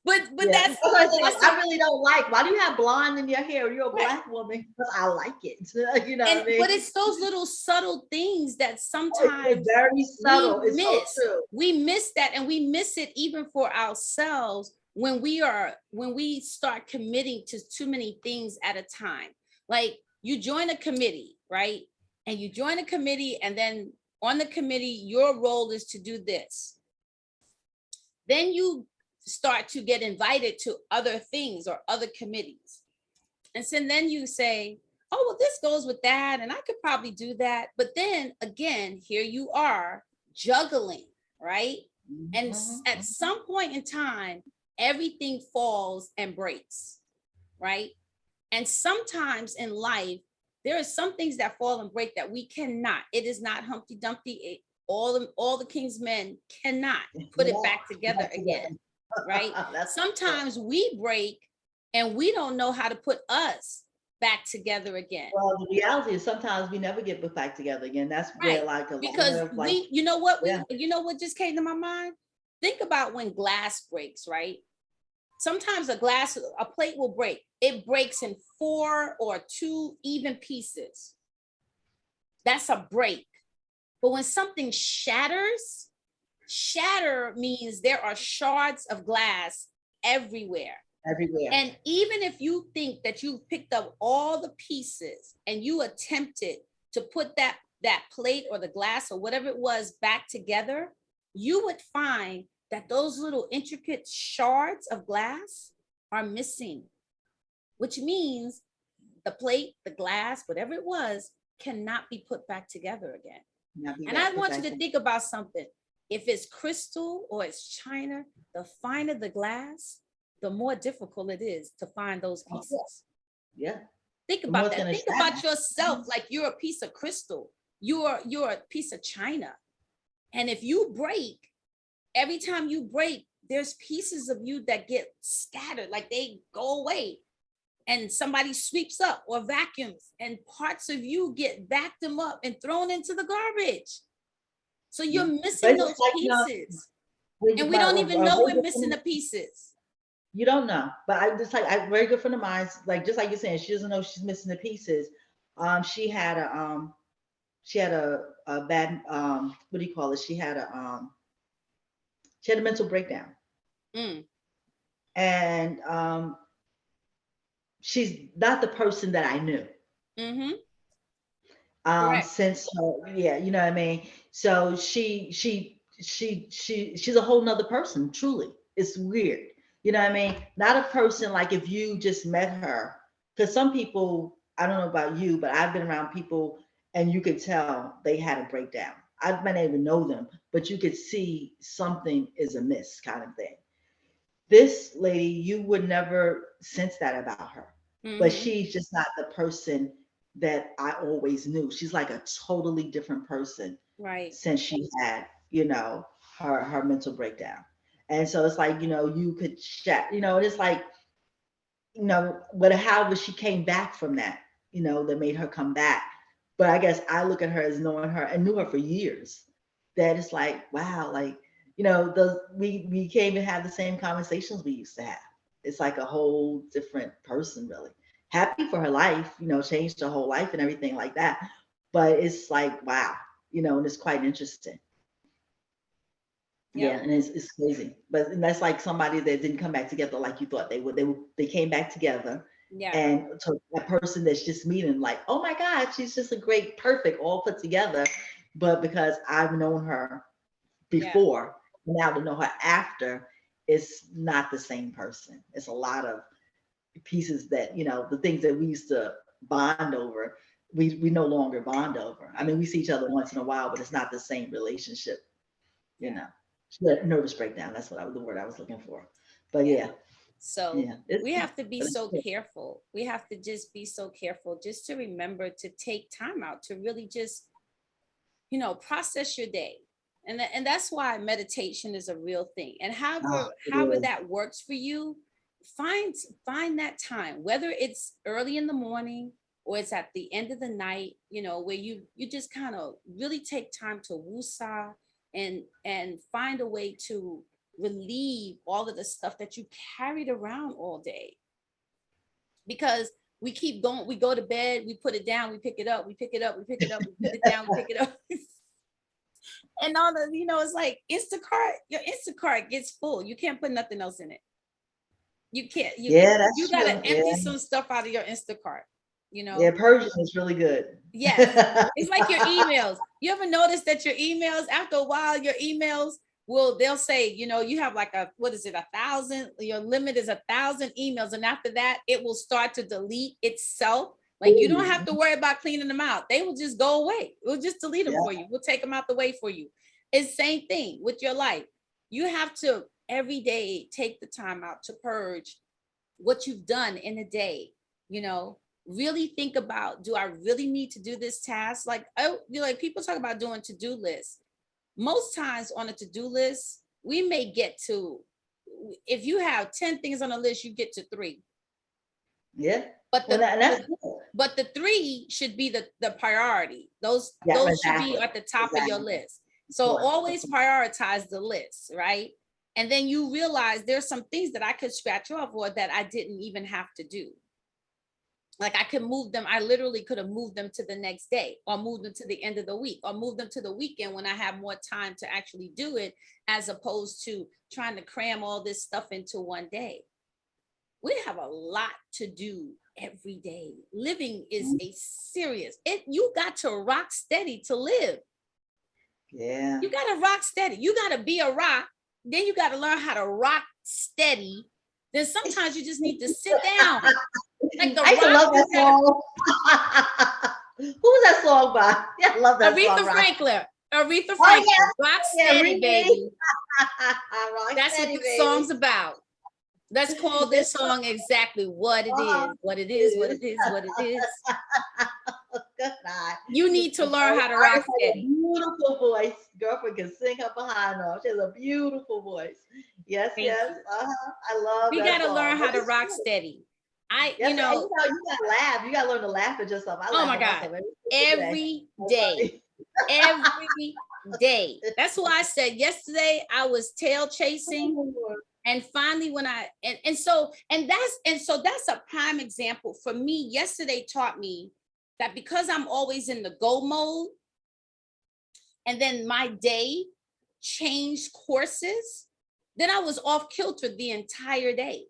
but Yeah, that's that's what I say. Like, that's I a, really don't like. Why do you have blonde in your hair? You're a right. black woman, but I like it. You know what I But mean? it's those little subtle things that Oh, it's sometimes very we subtle. It's so miss. true. We miss that, and we miss it even for ourselves when we start committing to too many things at a time. Like, you join a committee, right? And you join a committee, and then on the committee, your role is to do this. Then you start to get invited to other things or other committees. And so then you say, oh, well, this goes with that, and I could probably do that. But then again, here you are juggling, right? And Mhm, at mhm. some point in time, everything falls and breaks, right? And sometimes in life, there are some things that fall and break that we cannot. It is not Humpty Dumpty. All the king's men cannot put it Yeah, back together back again, together. right? That's for sure. Sometimes we break and we don't know how to put us back together again. Well, the reality is sometimes we never get put back together again. That's where Right. like a lot Because of like, yeah, you know what just came to my mind? Think about when glass breaks, right? Sometimes a plate will break. It breaks in 4 or 2 even pieces. That's a break. But when something shatters, shatter means there are shards of glass everywhere. everywhere. And even if you think that you picked up all the pieces and you attempted to put that plate or the glass or whatever it was back together, you would find that those little intricate shards of glass are missing, which means the plate, the glass, whatever it was, cannot be put back together again. Now be And I back, put want you back to in. think about something. If it's crystal or it's china, the finer the glass, the more difficult it is to find those Oh, pieces. yeah. Think The more about it's that. gonna Think shatter. about yourself like you're a piece of crystal. You're a piece of china. And if you break, every time you break, there's pieces of you that get scattered, like they go away. And somebody sweeps up or vacuums, and parts of you get vacuumed up and thrown into the garbage. So you're Yeah. But missing it's just those like, pieces. when And you, we my, don't even a know very we're good missing friend the of- pieces. you don't know. But I just like a very good friend of mine, like just like you're saying, she doesn't know she's missing the pieces. She had a bad what do you call it? She had a mental breakdown. Mm, And she's not the person that I knew. mm-hmm. Correct. Since her, yeah, you know what I mean. So she's a whole nother person. Truly, it's weird. You know what I mean? Not a person like if you just met her, because some people, I don't know about you, but I've been around people and you could tell they had a breakdown. I might not even know them, but you could see something is amiss, kind of thing. This lady, you would never sense that about her, but Mm-hmm. she's just not the person that I always knew. She's like a totally different person Right. since she had, her mental breakdown. And so it's like, you could chat, and it's like, but however she came back from that, that made her come back. But I guess I look at her as knowing her and knew her for years. That it's like, wow, like, we can't even have the same conversations we used to have. It's like a whole different person, really. Happy for her life, changed her whole life and everything like that. But it's like, wow, and it's quite interesting. Yeah, Yep. and it's crazy. But and that's like somebody that didn't come back together like you thought they would. They came back together, Yeah. and to a person that's just meeting, like, oh my God, she's just a great, perfect, all put together. But because I've known her Yeah. before, now to know her after, it's not the same person. It's a lot of pieces that, the things that we used to bond over, we no longer bond over. I mean, we see each other once in a while, but it's not the same relationship, you Yeah. know. She had a nervous breakdown. That's the word I was looking for. But Yeah. yeah, So yeah. It's we have to be but it's so good. careful. We have to just be so careful just to remember to take time out to really just, process your day. And that's why meditation is a real thing. And Oh, it however is. that works for you, find that time, whether it's early in the morning or it's at the end of the night, where you just kind of really take time to woosah and find a way to relieve all of the stuff that you carried around all day. Because we keep going, we go to bed, we put it down, we pick it up, we pick it up, we pick it up, we put it down, we pick it up. And all the, it's like Instacart, your Instacart gets full. You can't put nothing else in it. You can't, Yeah, you that's gotta true. empty Yeah. some stuff out of your Instacart, you Yeah, know? Persian is really good. Yes. It's like your emails. You ever notice that your emails, after a while, your emails they'll say, you have like what is it, 1,000, your limit is 1,000 emails. And after that, it will start to delete itself. Like you don't have Ooh, to worry about cleaning them out. They will just go away. We'll just delete them yeah, for you. We'll take them out the way for you. It's same thing with your life. You have to every day take the time out to purge what you've done in a day, you know, really think about, do I really need to do this task? Like, oh, like people talk about doing to-do lists. Most times on a to-do list, we may get to, if you have 10 things on a list, you get to 3. yeah. But Well, that's good. but the 3 should be the priority. Those Yeah, should be exactly. at the top of your Exactly. list. So always prioritize the list, right? And then you realize there's some things that I could scratch off or that I didn't even have to do. Like I could move them. I literally could have moved them to the next day or moved them to the end of the week or moved them to the weekend when I have more time to actually do it, as opposed to trying to cram all this stuff into one day. We have a lot to do every day. Living is a serious, you got to rock steady to live. Yeah. You got to rock steady. You got to be a rock. Then you got to learn how to rock steady. Then sometimes you just need to sit down. Like the I used to love that song. Who was that song by? Yeah, I love that song. Aretha Franklin. Yeah. Rock steady, baby. That's what the song's about. Let's call this song exactly what it is. What it is, what it is, what it is. Good night. You need to learn how to rock steady. Beautiful voice. Girlfriend can sing her behind off. She has a beautiful voice. Yes, Thank yes. you. I love We that got to song. learn how to rock steady. You gotta laugh. You gotta learn to laugh at yourself. Oh my God. Every day. Every day. That's why I said yesterday I was tail chasing. And finally, when so that's a prime example for me. Yesterday taught me that because I'm always in the go mode, and then my day changed courses, then I was off kilter the entire day.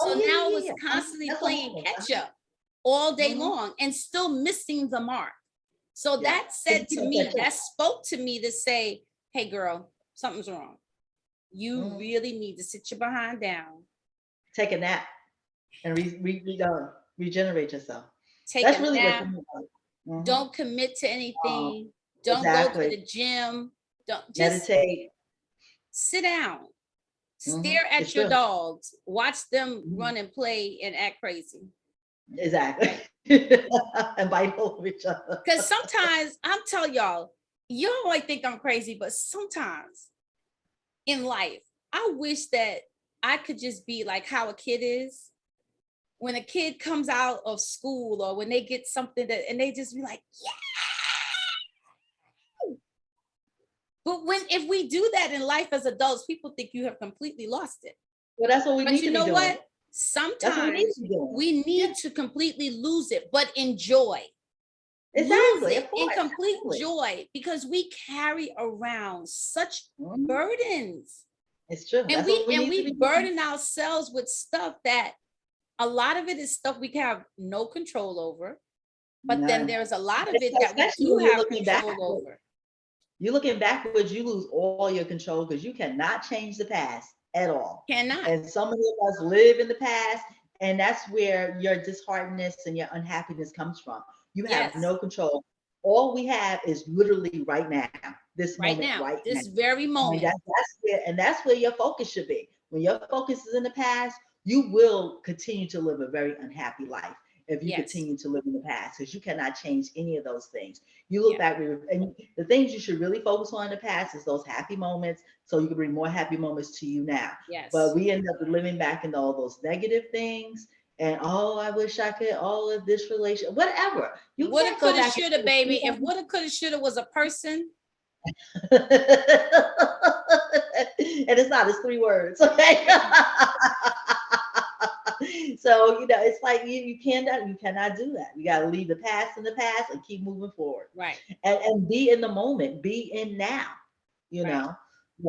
So now I was constantly playing catch up all day long and still missing the mark. So that said to me, that spoke to me to say, hey girl, something's wrong. You really need to sit your behind down. Take a nap and regenerate yourself. That's really nap. Don't commit to anything. Don't go to the gym. Don't just meditate. Sit down. Stare at your dogs. Watch them run and play and act crazy. Exactly. And bite over each other. Because sometimes I'm telling y'all might think I'm crazy, but sometimes in life, I wish that I could just be like how a kid is. When a kid comes out of school or when they get something and they just be like, yeah. But if we do that in life as adults, people think you have completely lost it. Well, that's what we need to be doing. But you know what? Sometimes we need to completely lose it, but enjoy. Exactly. Lose it in complete joy, because we carry around such burdens. It's true. And we burden ourselves with stuff that a lot of it is stuff we can have no control over. But then there's a lot of it that we do have control over. You're looking backwards, you lose all your control because you cannot change the past at all. Cannot. And so many of us live in the past, and that's where your disheartedness and your unhappiness comes from. You have no control. All we have is literally right now, this very moment. And that's where your focus should be. When your focus is in the past, you will continue to live a very unhappy life if you continue to live in the past, because you cannot change any of those things. You look back, and the things you should really focus on in the past is those happy moments, so you can bring more happy moments to you now. But we end up living back into all those negative things. And I wish I could, all of this relation, whatever. You woulda, coulda, shoulda, baby. If woulda, coulda, shoulda was a person. And it's not, it's 3 words. Okay. So, it's like you cannot do that. You got to leave the past in the past and keep moving forward. Right. And be in the moment, be in now. You got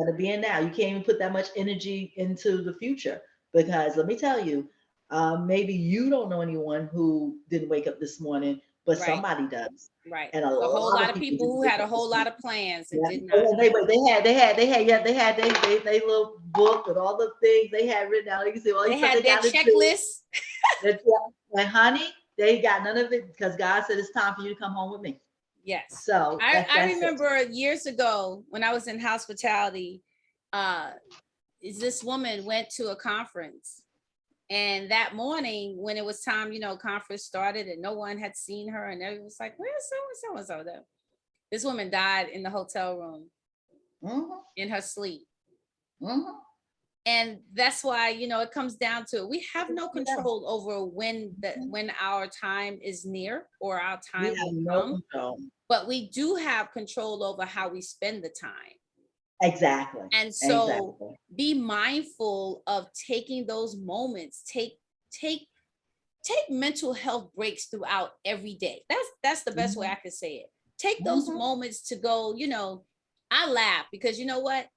to be in now. You can't even put that much energy into the future, because let me tell you, maybe you don't know anyone who didn't wake up this morning, but somebody does. Right. And a whole lot of people who had a whole lot of plans and did not. They had their little book with all the things they had written down. You can see, they had their checklist. And honey, they got none of it, because God said it's time for you to come home with me. Yes. So I remember years ago when I was in hospitality, this woman went to a conference. And that morning when it was time, conference started and no one had seen her, and everyone was like, where's so-and-so? This woman died in the hotel room in her sleep. And that's why, it comes down to, we have no control over when our time is near or our We time have will no come, control. but we do have control over how we spend the time. Exactly. And so Exactly. be mindful of taking those moments. Take mental health breaks throughout every day. That's the best way I could say it. Take those moments to go, I laugh because you know what?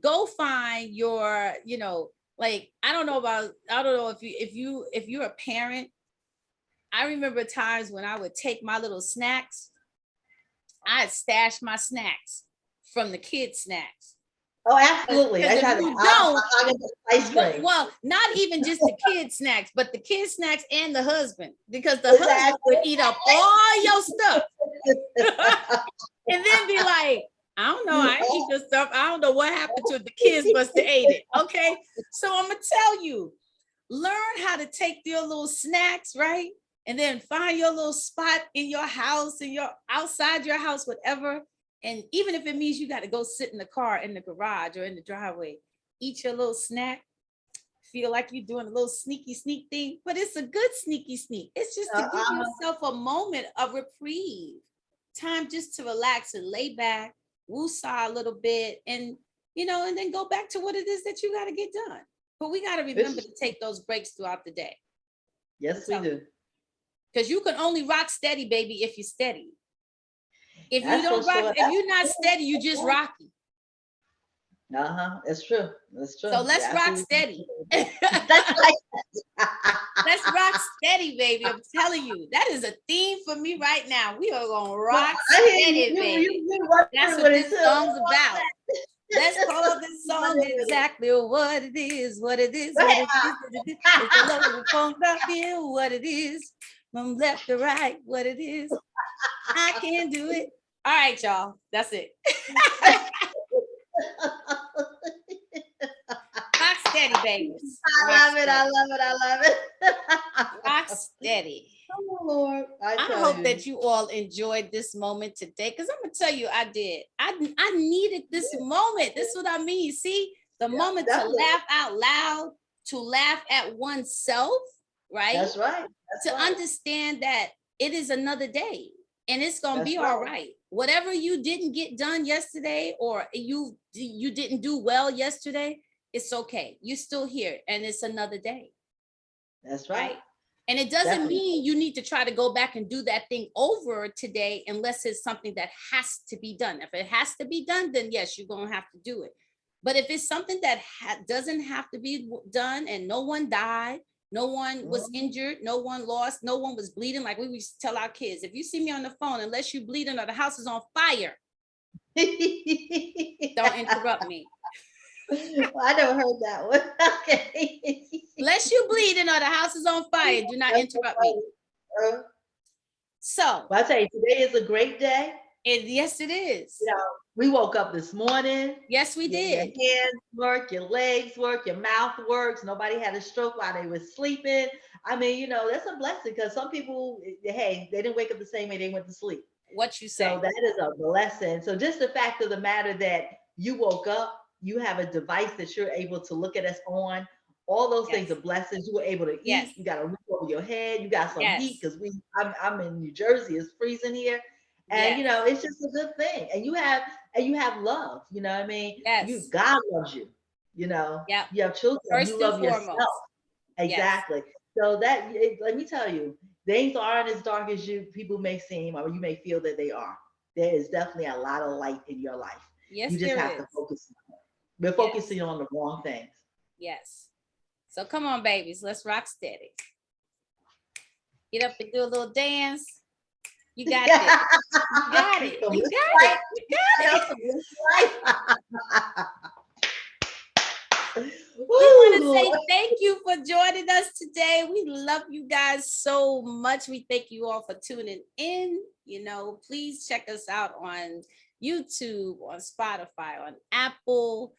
Go find your, like, I don't know if you're a parent. I remember times when I would take my little snacks. I'd stash my snacks from the kids' snacks. Oh, absolutely. Because I if got you don't, ice cream. well, not even just the kids' snacks, but the kids' snacks and the husband, because the husband Exactly. would eat up all your stuff and then be like, I don't know, I eat your stuff. I don't know what happened to it. The kids must have ate it. Okay. So I'm gonna tell you, learn how to take your little snacks, right? And then find your little spot in your house, in your outside your house, whatever. And even if it means you got to go sit in the car, in the garage, or in the driveway, eat your little snack, feel like you're doing a little sneaky sneak thing, but it's a good sneaky sneak. It's just to give yourself a moment of reprieve, time just to relax and lay back, woosah a little bit, and and then go back to what it is that you got to get done. But we got to remember to take those breaks throughout the day. Yes, we do. Because you can only rock steady, baby, if you're steady. If That's you don't for rock, sure. if you're not steady, you just rocky. That's true. That's true. So let's rock steady. That's right. Let's rock steady, baby. I'm telling you, that is a theme for me right now. We are gonna rock steady, baby. That's what this song's about. Let's call this song exactly what it is, what it is, what it is, what it is. It's a little funk up here, what it is. From left to right, what it is. I can do it. All right, y'all. That's it. Rock steady, babies. I love it. I love it. I love it. Rock steady. Oh Lord. I hope that you all enjoyed this moment today. Because I'm gonna tell you, I did. I needed this moment. This is what I mean. See, the moment definitely. to laugh out loud, to laugh at oneself, right? That's right. That's to understand that it is another day and it's gonna be all right. Whatever you didn't get done yesterday, or you didn't do well yesterday, it's okay. You're still here and it's another day. That's right. And it doesn't mean you need to try to go back and do that thing over today unless it's something that has to be done. If it has to be done, then yes, you're going to have to do it. But if it's something that doesn't have to be done and no one died, no one was injured, no one lost, no one was bleeding, like we used to tell our kids, if you see me on the phone, unless you're bleeding or the house is on fire, don't interrupt me. Well, I never heard that one. Okay. Unless you bleeding or the house is on fire, do not interrupt me. So, well, I tell you, today is a great day. Yes, it is. You know, we woke up this morning. Yes, we did. Your hands work, your legs work, your mouth works. Nobody had a stroke while they were sleeping. I mean, that's a blessing because some people, hey, they didn't wake up the same way they went to sleep. What you say? So that is a blessing. So just the fact of the matter that you woke up, you have a device that you're able to look at us on. All those things are blessings. You were able to eat. You got a roof over your head. You got some heat because I'm in New Jersey. It's freezing here, and it's just a good thing. And you have love. You know what I mean? Yes. God loves you. You have children. First you love yourself. Exactly. So that let me tell you, things aren't as dark as people may seem, or you may feel that they are. There is definitely a lot of light in your life. Yes, you just have to focus on it. We're focusing on the wrong things. Yes. So come on, babies, let's rock steady. Get up and do a little dance. You got it. You got it. You got it. You got it. We want to say thank you for joining us today. We love you guys so much. We thank you all for tuning in. Please check us out on YouTube, on Spotify, on Apple.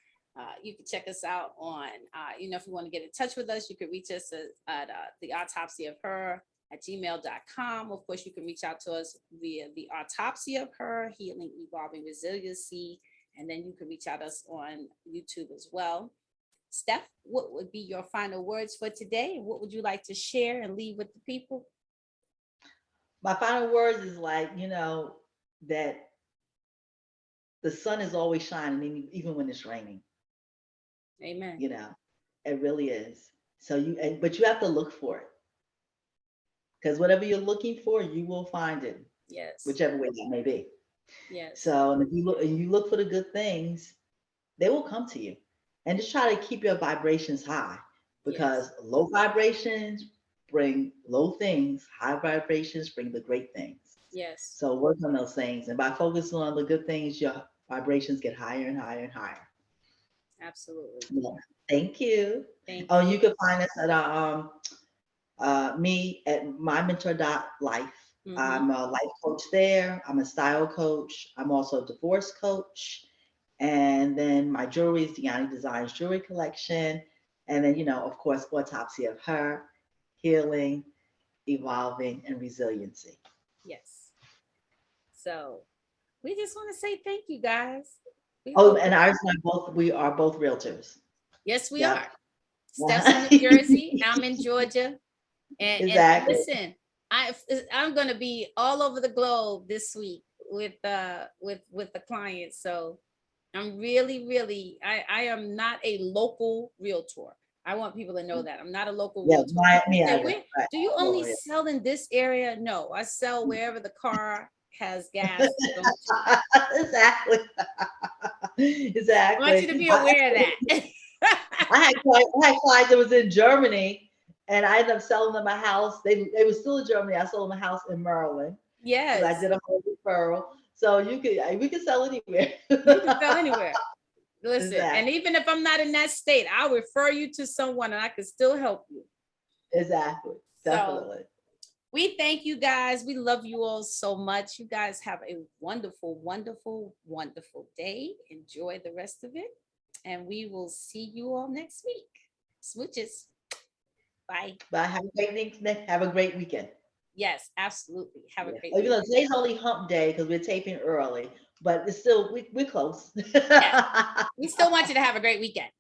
You can check us out on, if you want to get in touch with us, you can reach us at the autopsy of her at gmail.com. Of course, you can reach out to us via the autopsy of her, healing, evolving, resiliency. And then you can reach out to us on YouTube as well. Steph, what would be your final words for today? What would you like to share and leave with the people? My final words is like, that the sun is always shining, even when it's raining. Amen. It really is. But you have to look for it, because whatever you're looking for, you will find it, Yes. whichever way that may be. Yes. So, and if you look for the good things, they will come to you. And just try to keep your vibrations high, Yes. because low vibrations bring low things, high vibrations bring the great things. Yes. So work on those things. And by focusing on the good things, your vibrations get higher and higher and higher. Absolutely. Yeah. Thank you. Thank Oh, you. you can find us at me at mymentorlife. Mm-hmm. I'm a life coach there. I'm a style coach. I'm also a divorce coach. And then my jewelry is Deani Designs Jewelry Collection. And then, of course, Autopsy of Her, Healing, Evolving, and Resiliency. Yes. So we just want to say thank you, guys. We Oh, hope. and ours and we are both realtors. Yes, we are. Yep. Steph's in New Jersey. I'm in Georgia. And Exactly. listen, I'm gonna be all over the globe this week with the clients. So I'm really I am not a local realtor. I want people to know that I'm not a local Yeah, realtor. People me say, either. where Right. do you only Gloria. sell in this area? No, I sell wherever the car has gas to go to. Exactly. I want you to Exactly. be aware of that. I had clients that was in Germany, and I ended up selling them a house. They were still in Germany. I sold them a house in Maryland because I Yes, did a whole referral. So we could sell anywhere. you can sell anywhere. Listen, and Exactly. even if I'm not in that state, I'll refer you to someone and I can still help you. Exactly. So Definitely. we thank you guys. We love you all so much. You guys have a wonderful day. Enjoy the rest of it. And we will see you all next week. Smooches. Bye. Bye. Have a great week. Have a great weekend. Yes, absolutely. Have a Yeah. great Even though weekend. today's only hump day because we're taping early, but it's still we're close. Yes. We still want you to have a great weekend.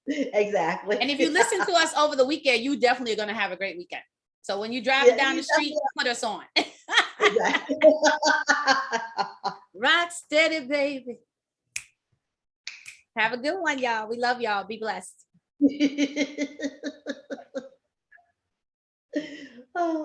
Exactly. And if you listen to us over the weekend, you definitely are going to have a great weekend. So when you're driving Yeah, down the street, put us on. exactly. Rock steady, baby. Have a good one, y'all. We love y'all. Be blessed. Oh.